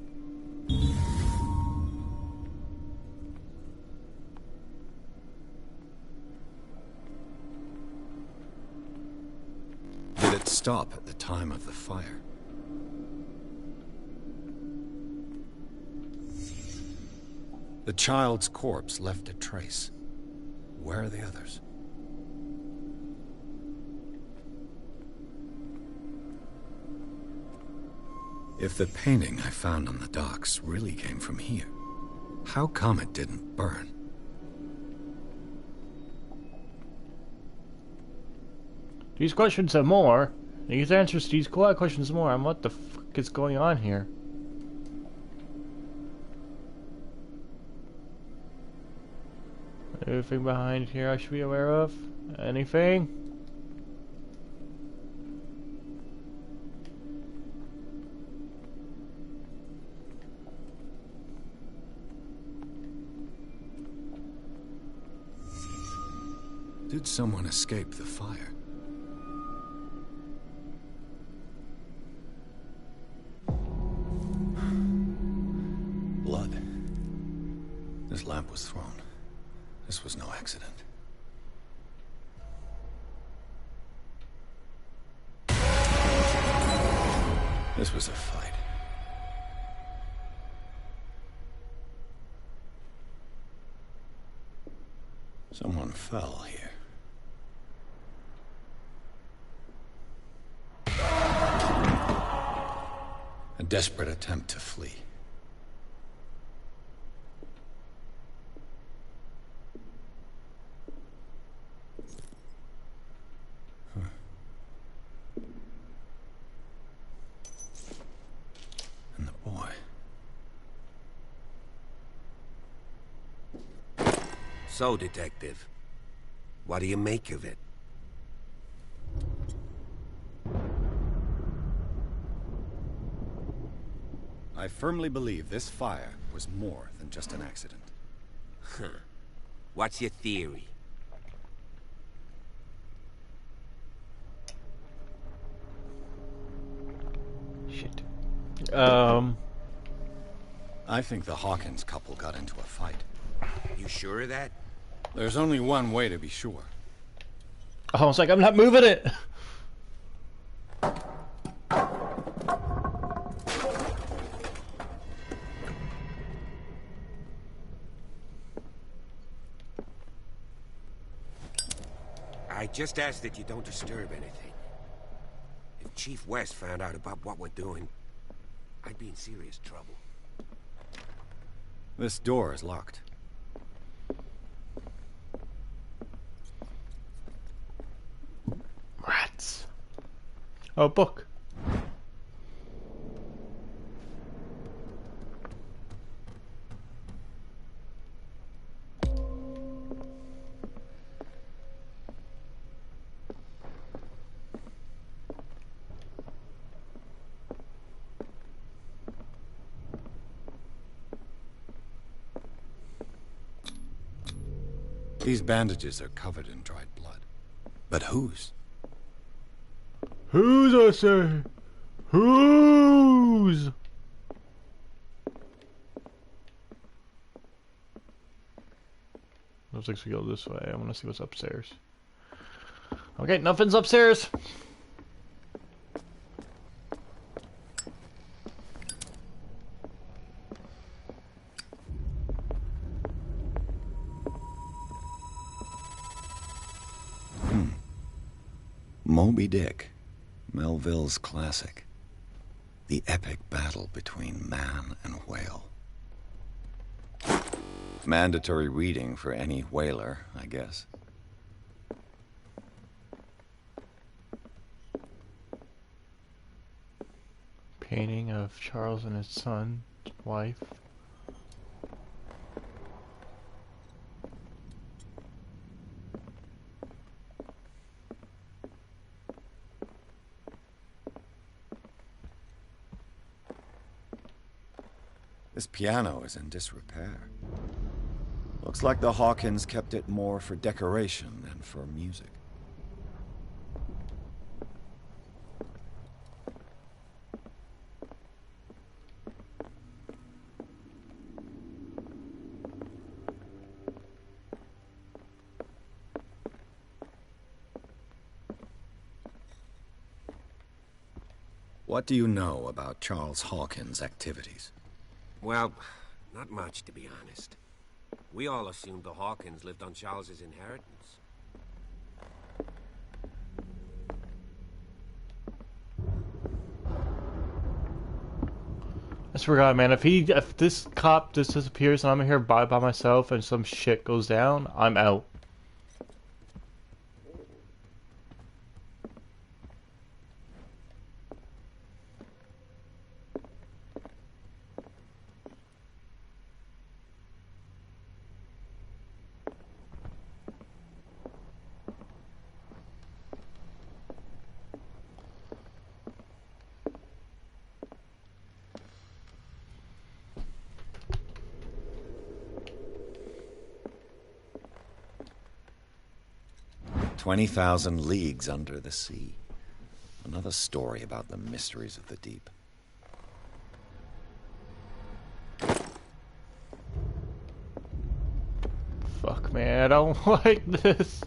Did it stop at the time of the fire? The child's corpse left a trace. Where are the others? If the painting I found on the docks really came from here, how come it didn't burn? These questions and more. These answers to these questions and more on what the fuck is going on here. Anything behind here I should be aware of? Anything? Did someone escape the fire? Blood. This lamp was thrown. This was no accident. This was a fight. Someone fell here. A desperate attempt to flee. And the boy. So, Detective, what do you make of it? I firmly believe this fire was more than just an accident. Huh. What's your theory? Shit. I think the Hawkins couple got into a fight. You sure of that? There's only one way to be sure. I was like, I'm not moving it. I just ask that you don't disturb anything. If Chief West found out about what we're doing, I'd be in serious trouble. This door is locked. Rats. Oh, book. These bandages are covered in dried blood. But whose? Whose, I say? Whose? shoes! Looks like we go this way. I want to see what's upstairs. Okay, nothing's upstairs. Moby Dick, Melville's classic. The epic battle between man and whale. Mandatory reading for any whaler, I guess. Painting of Charles and his son, wife. This piano is in disrepair. Looks like the Hawkins kept it more for decoration than for music. What do you know about Charles Hawkins' activities? Well, not much, to be honest. We all assumed the Hawkins lived on Charles's inheritance. I swear to God, man, if this cop just disappears and I'm here by myself and some shit goes down, I'm out. "20,000 Leagues Under the Sea." Another story about the mysteries of the deep. Fuck, man, I don't like this.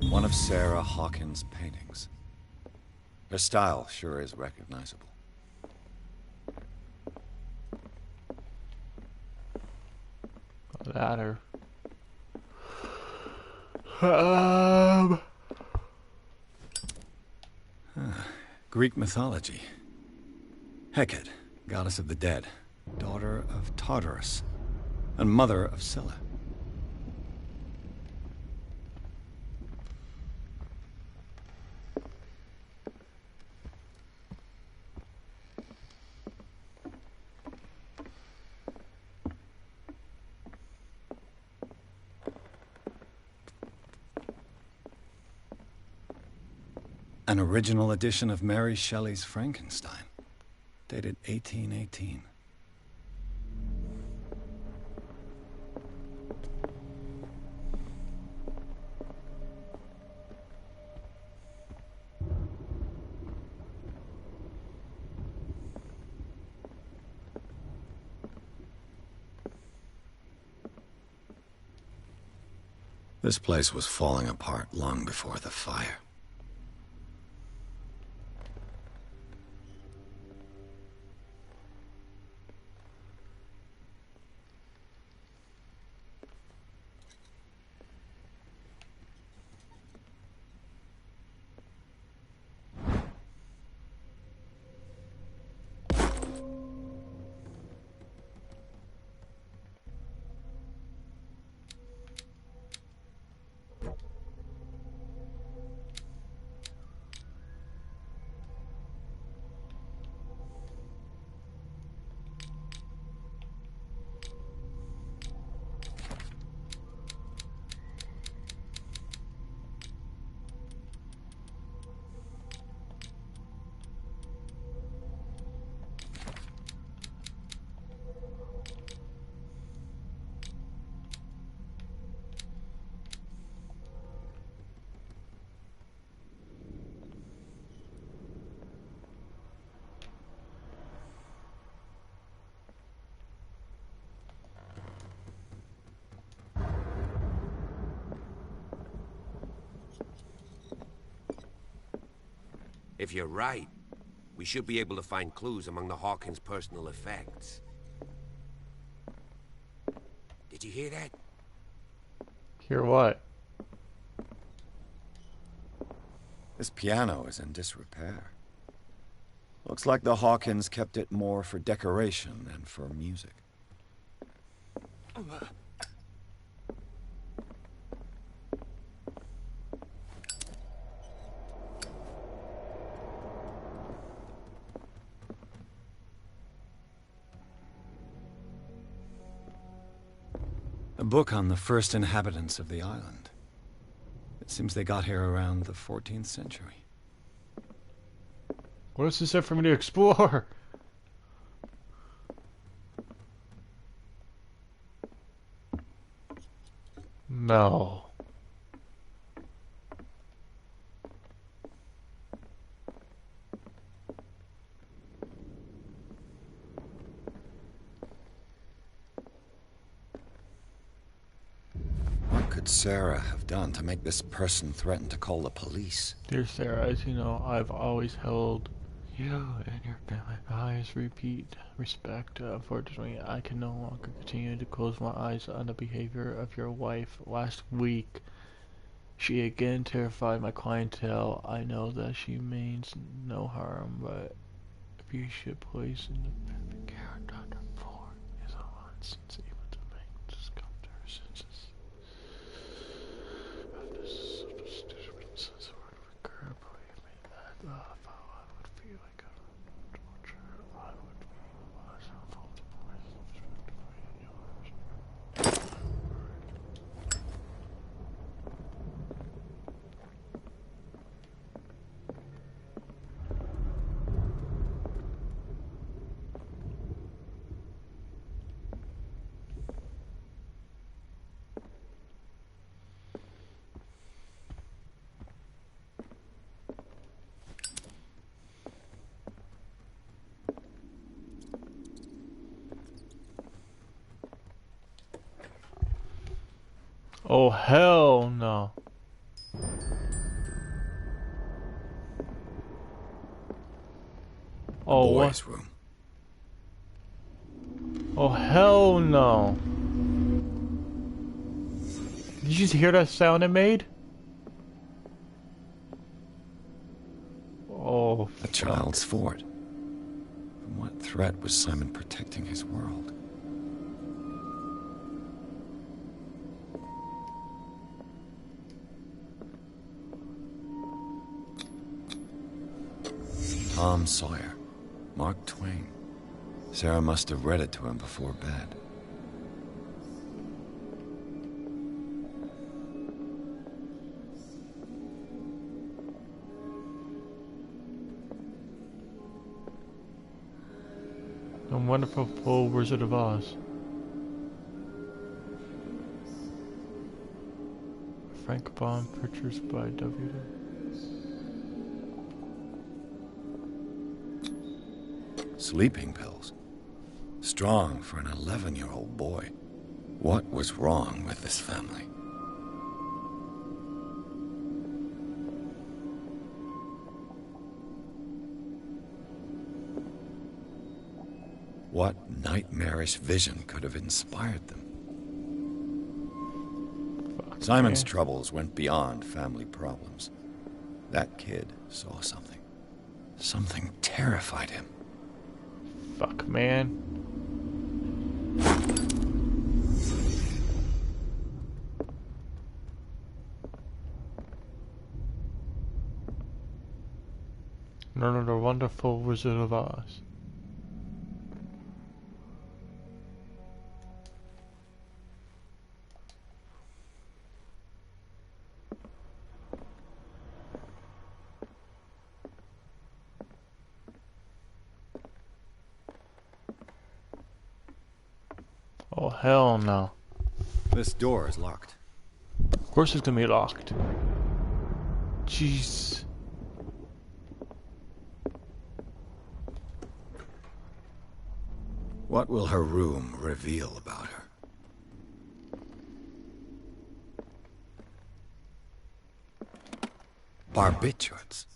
One of Sarah Hawkins' paintings. Her style sure is recognizable. Ladder. Greek mythology. Hecate, goddess of the dead, daughter of Tartarus, and mother of Scylla. An original edition of Mary Shelley's Frankenstein, dated 1818. This place was falling apart long before the fire. If you're right, we should be able to find clues among the Hawkins' personal effects. Did you hear that? Hear what? This piano is in disrepair. Looks like the Hawkins kept it more for decoration than for music. A book on the first inhabitants of the island. It seems they got here around the 14th century. What else is there for me to explore? No. What could Sarah have done to make this person threaten to call the police? Dear Sarah, as you know, I've always held you and your family values repeat respect. Unfortunately, I can no longer continue to close my eyes on the behavior of your wife. Last week, she again terrified my clientele. I know that she means no harm, but if you should place in the perfect character on the floor is a nonsense even to make the sculptor senses. Of this sort of stupid sense of recur, believe me that if I would feel like a torture, I would be myself all the more in yours. Oh hell no. Oh what? Boys' room. Oh hell no. Did you just hear that sound it made? Oh, A child's fort. From what threat was Simon protecting his world? Tom Sawyer. Mark Twain. Sarah must have read it to him before bed. The Wonderful Full Wizard of Oz. Frank Baum, pictures by W. Sleeping pills. Strong for an 11-year-old boy. What was wrong with this family? What nightmarish vision could have inspired them? Simon's troubles went beyond family problems. That kid saw something. Something terrified him. Fuck, man. None of the Wonderful Wizard of Oz. Oh, hell no. This door is locked. Of course it's gonna be locked. Jeez. What will her room reveal about her? Barbiturates.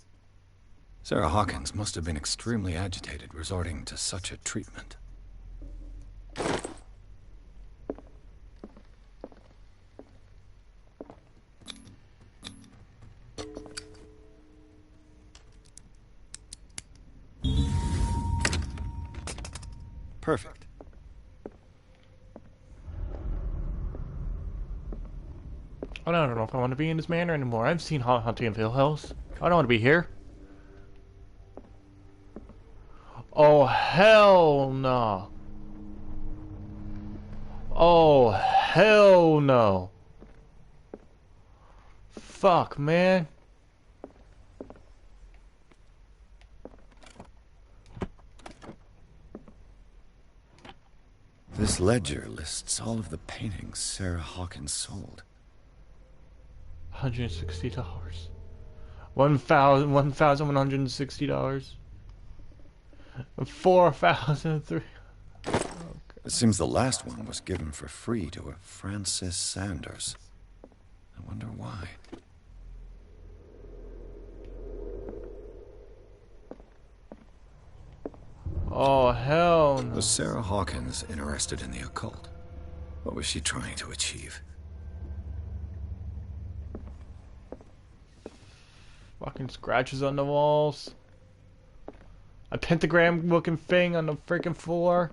Sarah Hawkins must have been extremely agitated, resorting to such a treatment. Perfect. I don't know if I want to be in this manor anymore. I've seen Haunting of Hill House. I don't want to be here. Oh, hell no. Oh, hell no. Fuck, man. This ledger lists all of the paintings Sarah Hawkins sold. $160. $1,160. 4,003. It seems the last one was given for free to a Francis Sanders. I wonder why. Oh, hell no. Was Sarah Hawkins interested in the occult? What was she trying to achieve? Fucking scratches on the walls. A pentagram looking thing on the freaking floor.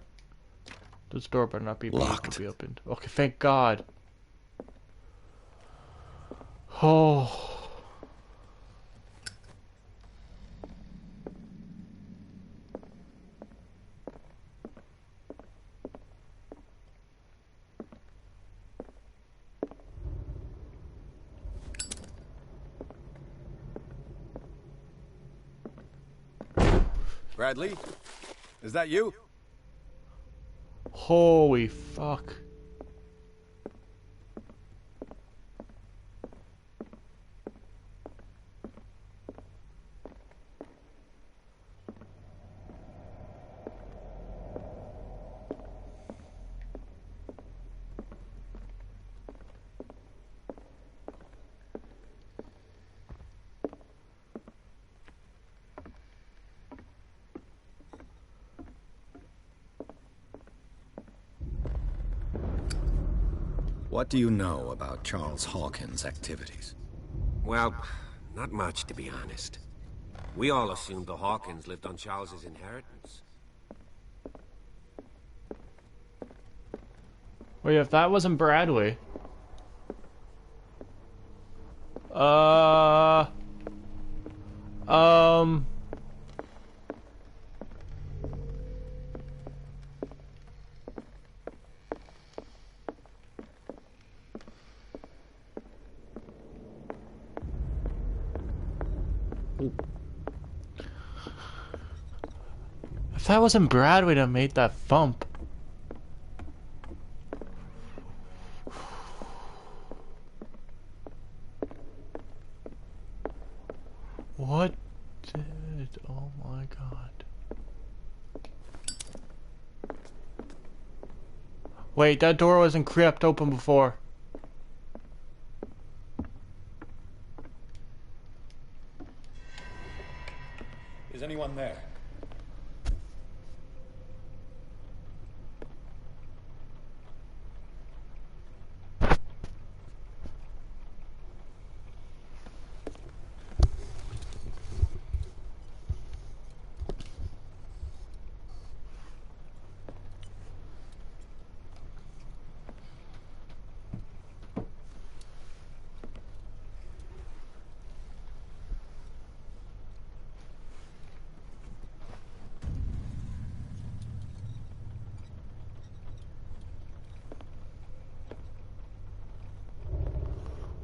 This door better not be locked. Be opened. Okay, thank God. Oh. Bradley? Is that you? Holy fuck. What do you know about Charles Hawkins' activities? Well, not much, to be honest. We all assumed the Hawkins lived on Charles's inheritance. Wait, if that wasn't Bradley. If that wasn't Bradley that made that thump. What did... Oh my God. Wait, that door wasn't crept open before. Is anyone there?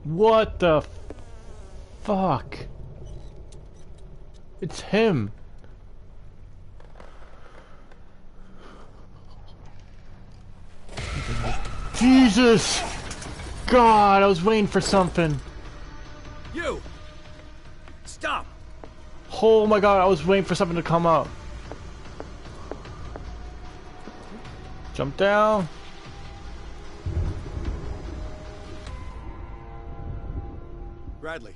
What the fuck? It's him. Jesus! God, I was waiting for something. You! Stop! Oh my God, I was waiting for something to come up. Jump down. Bradley,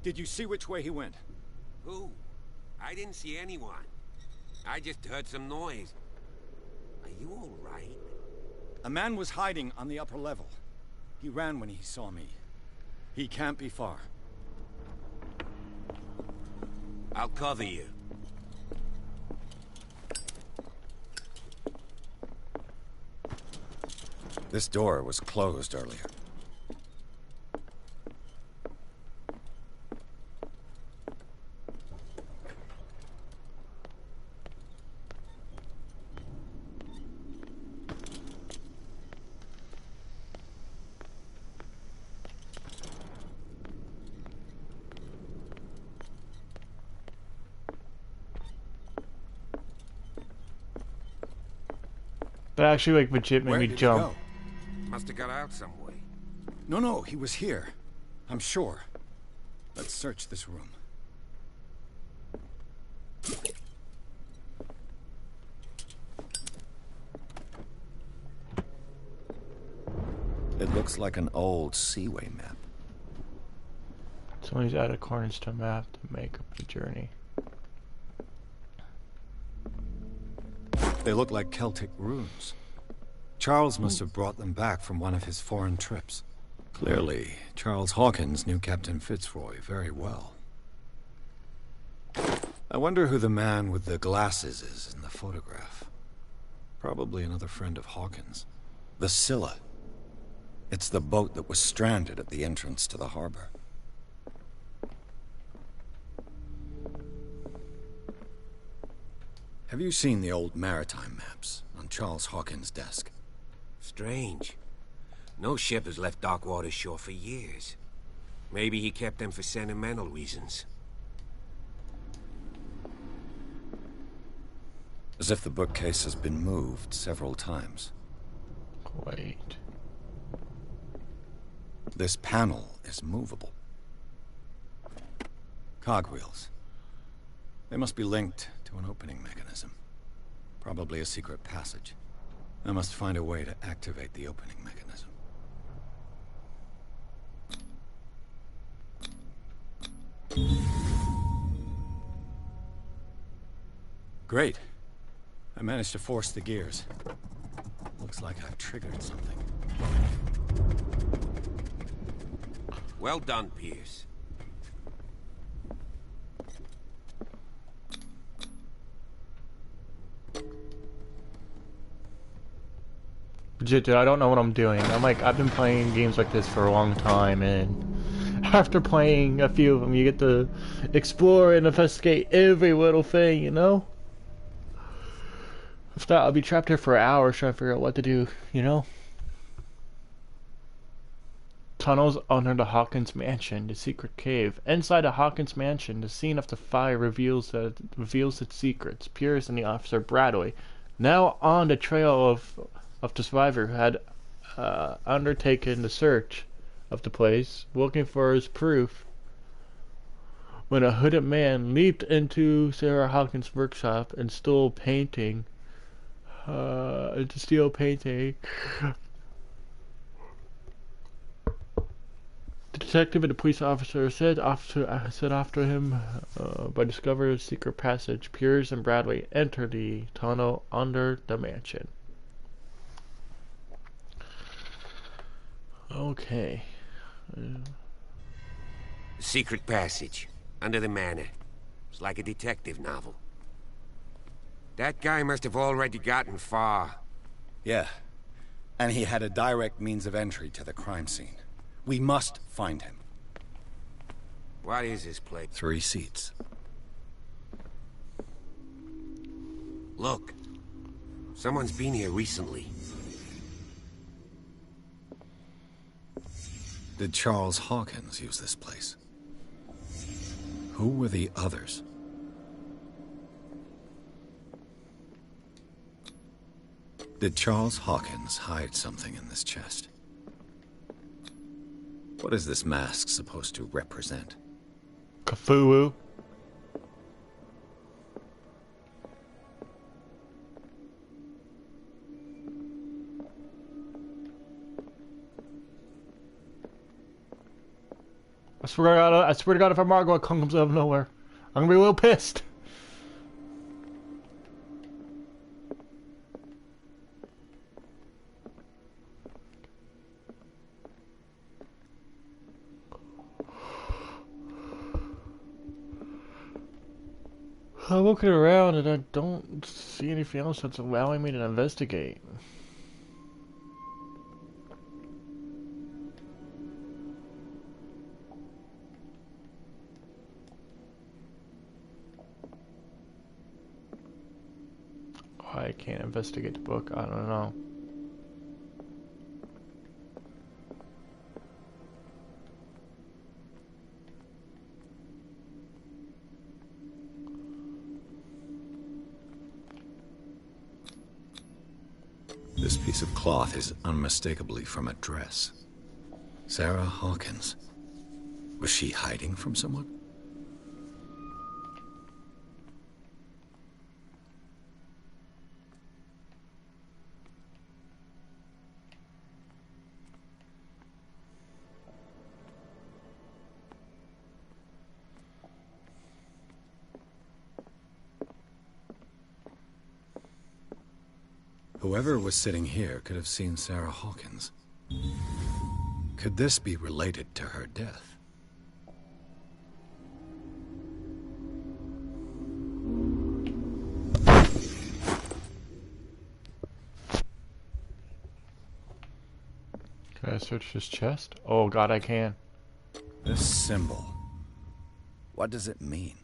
did you see which way he went? Who? I didn't see anyone. I just heard some noise. Are you all right? A man was hiding on the upper level. He ran when he saw me. He can't be far. I'll cover you. This door was closed earlier. That actually like legit made me jump. Must have got out some way. No, he was here. I'm sure. Let's search this room. It looks like an old Seaway map. Somebody's added corners to a map to make up the journey. They look like Celtic runes. Charles must have brought them back from one of his foreign trips. Clearly, Charles Hawkins knew Captain Fitzroy very well. I wonder who the man with the glasses is in the photograph. Probably another friend of Hawkins. The Scylla. It's the boat that was stranded at the entrance to the harbor. Have you seen the old maritime maps on Charles Hawkins' desk? Strange. No ship has left Darkwater shore for years. Maybe he kept them for sentimental reasons. As if the bookcase has been moved several times. Wait. This panel is movable. Cogwheels. They must be linked to an opening mechanism. Probably a secret passage. I must find a way to activate the opening mechanism. Great. I managed to force the gears. Looks like I've triggered something. Well done, Pierce. Legit, dude, I don't know what I'm doing. I've been playing games like this for a long time, and after playing a few of them, you get to explore and investigate every little thing, you know? If not, I'll be trapped here for hours trying to figure out what to do, you know? Tunnels under the Hawkins mansion, the secret cave. Inside the Hawkins mansion, the scene of the fire reveals its secrets. Pierce and the officer Bradley, now on the trail of the survivor who had undertaken the search of the place, looking for his proof, when a hooded man leaped into Sarah Hawkins' workshop and stole painting. The detective and the police officer said after him, by discovering a secret passage, Pierce and Bradley enter the tunnel under the mansion. Okay. Secret passage under the manor. It's like a detective novel. That guy must have already gotten far. Yeah. And he had a direct means of entry to the crime scene. We must find him. What is this place? 3 seats. Look. Someone's been here recently. Did Charles Hawkins use this place? Who were the others? Did Charles Hawkins hide something in this chest? What is this mask supposed to represent? Cthulhu. I swear to God, if a Margot comes out of nowhere, I'm gonna be a little pissed. I'm looking around and I don't see anything else that's allowing me to investigate. Why I can't investigate the book, I don't know. This piece of cloth is unmistakably from a dress. Sarah Hawkins. Was she hiding from someone? Whoever was sitting here could have seen Sarah Hawkins. Could this be related to her death? Can I search his chest? Oh god, I can. This symbol. What does it mean?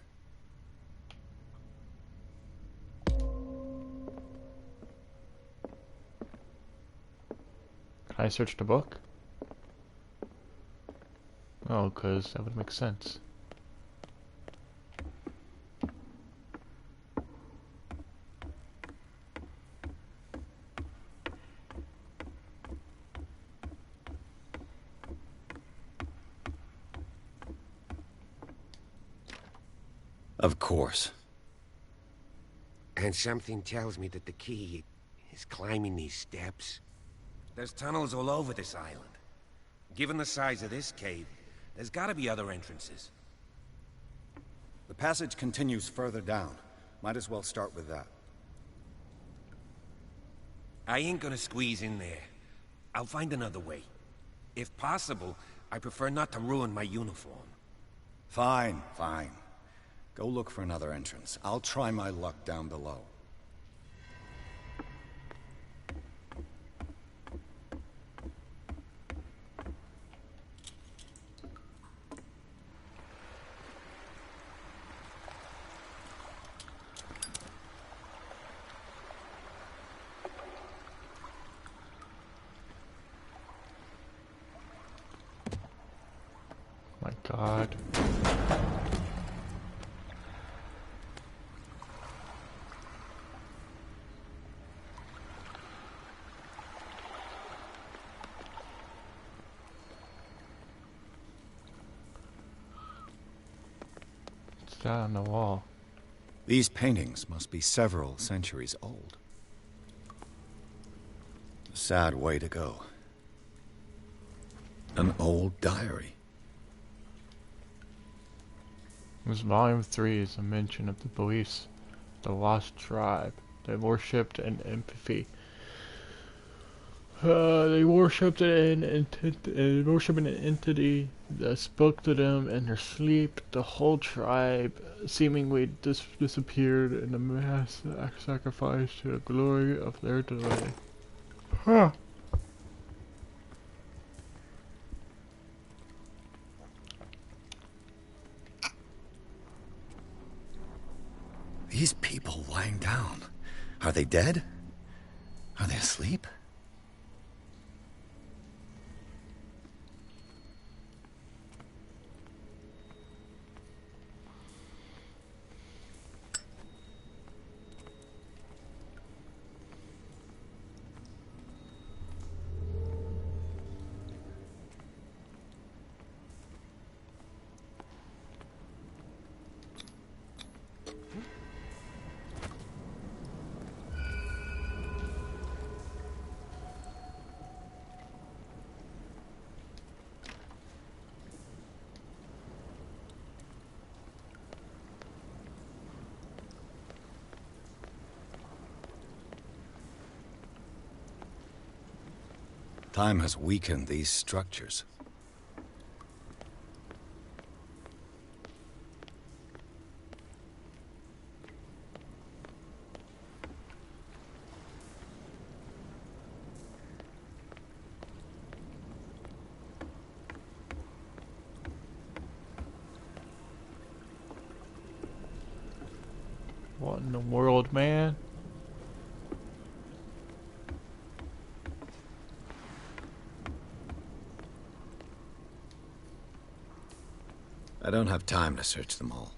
Can I search the book? Oh, because that would make sense. Of course. And something tells me that the key is climbing these steps. There's tunnels all over this island. Given the size of this cave, there's gotta be other entrances. The passage continues further down. Might as well start with that. I ain't gonna squeeze in there. I'll find another way. If possible, I prefer not to ruin my uniform. Fine, fine. Go look for another entrance. I'll try my luck down below. My god. What's that on the wall? These paintings must be several centuries old. A sad way to go. An old diary. This volume 3 is a mention of the beliefs, the lost tribe. They worshipped an empathy. They worshipped an entity that spoke to them in their sleep. The whole tribe seemingly disappeared in a mass sacrifice to the glory of their delay. Huh. These people lying down. Are they dead? Are they asleep? Time has weakened these structures. What in the world, man? I don't have time to search them all.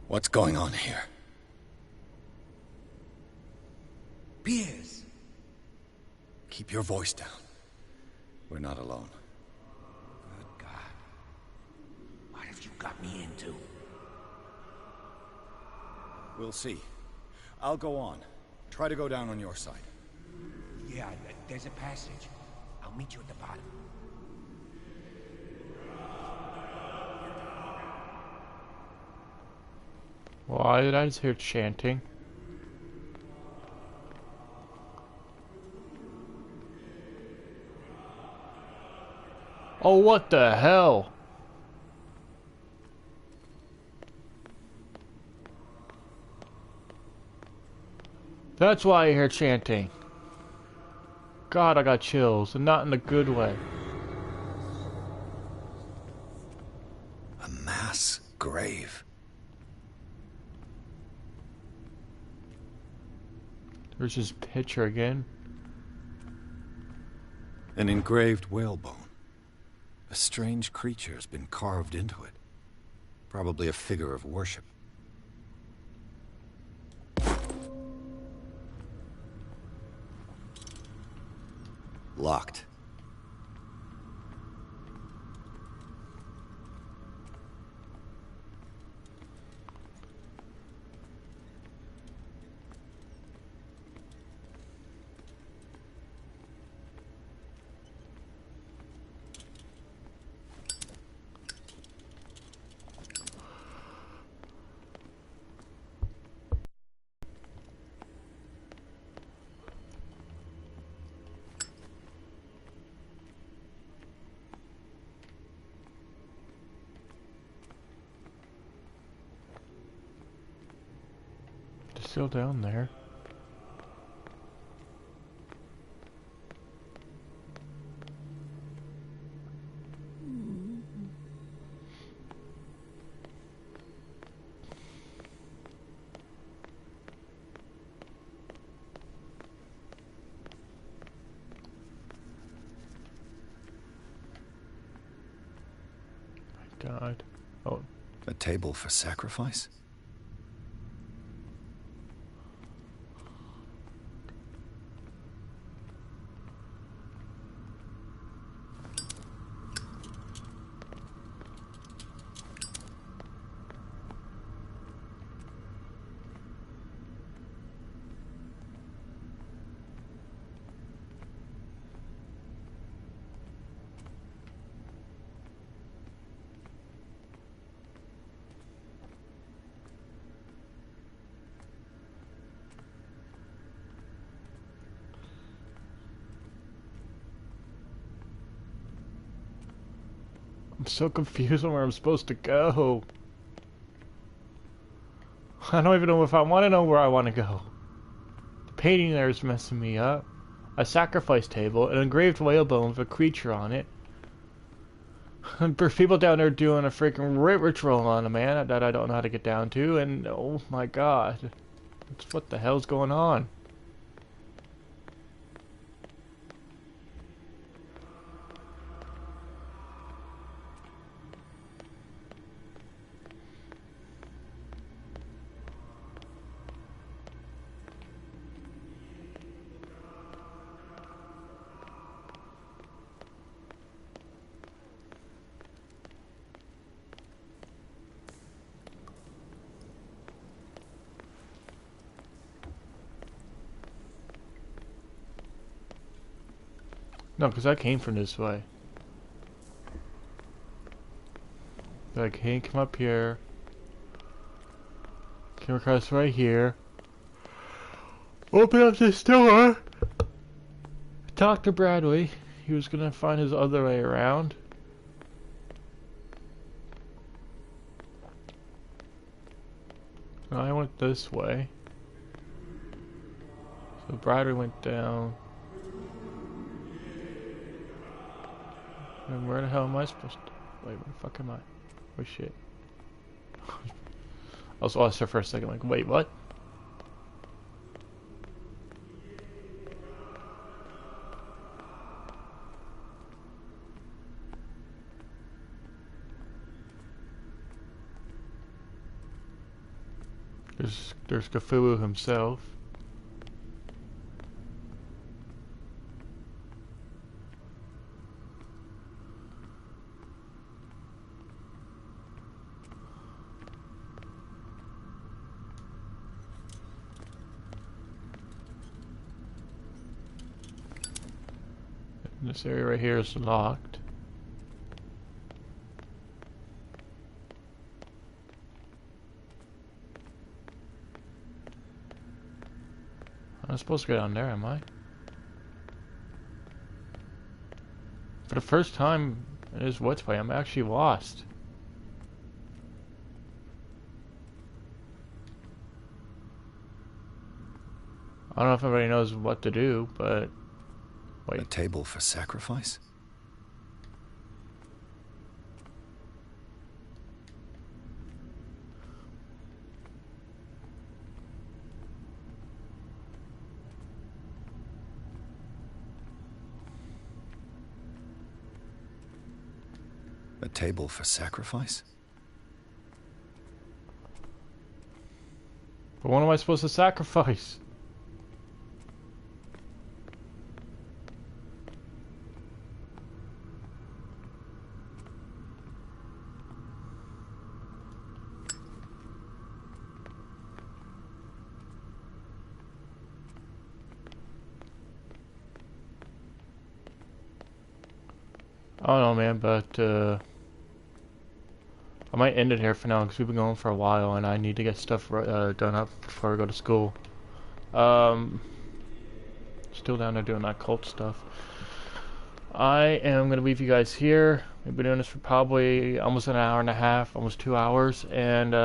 What's going on here? Piers! Keep your voice down. We're not alone. Good God. What have you got me into? We'll see. I'll go on. Try to go down on your side. Yeah, there's a passage. I'll meet you at the bottom. Why did I just hear chanting? Oh, what the hell? That's why I hear chanting. God, I got chills, and not in a good way. A mass grave. There's his picture again. An engraved whalebone. A strange creature has been carved into it. Probably a figure of worship. Locked. It's still down there. God. Oh. A table for sacrifice? I'm so confused on where I'm supposed to go. I don't even know if I want to know where I want to go. The painting there is messing me up. A sacrifice table, an engraved whalebone with a creature on it. And there's people down there doing a freaking ritual on a man that I don't know how to get down to, and oh my god. What the hell's going on? No, because I came from this way. But I can't come up here. Came across right here. Open up this door! Talk to Bradley. He was gonna find his other way around. No, I went this way. So Bradley went down. And where the hell am I supposed to... Wait, where the fuck am I? Oh shit. I was lost there for a second, like, wait, what? There's Cthulhu himself. This area right here is locked. I'm not supposed to go down there, am I? For the first time in this Woods play, I'm actually lost. I don't know if everybody knows what to do, but... Wait. A table for sacrifice? A table for sacrifice? But what am I supposed to sacrifice? I don't know, man, but I might end it here for now because we've been going for a while and I need to get stuff done up before I go to school. Still down there doing that cult stuff. I am going to leave you guys here. We've been doing this for probably almost an hour and a half, almost 2 hours, and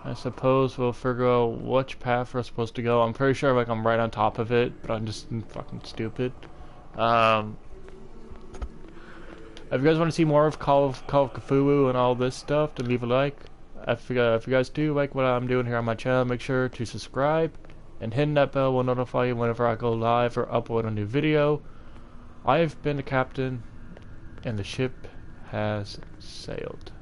I suppose we'll figure out which path we're supposed to go. I'm pretty sure like I'm right on top of it, but I'm just fucking stupid. If you guys want to see more of Call of Cthulhu and all this stuff, then leave a like. If you guys do like what I'm doing here on my channel, make sure to subscribe. And hitting that bell will notify you whenever I go live or upload a new video. I have been the captain, and the ship has sailed.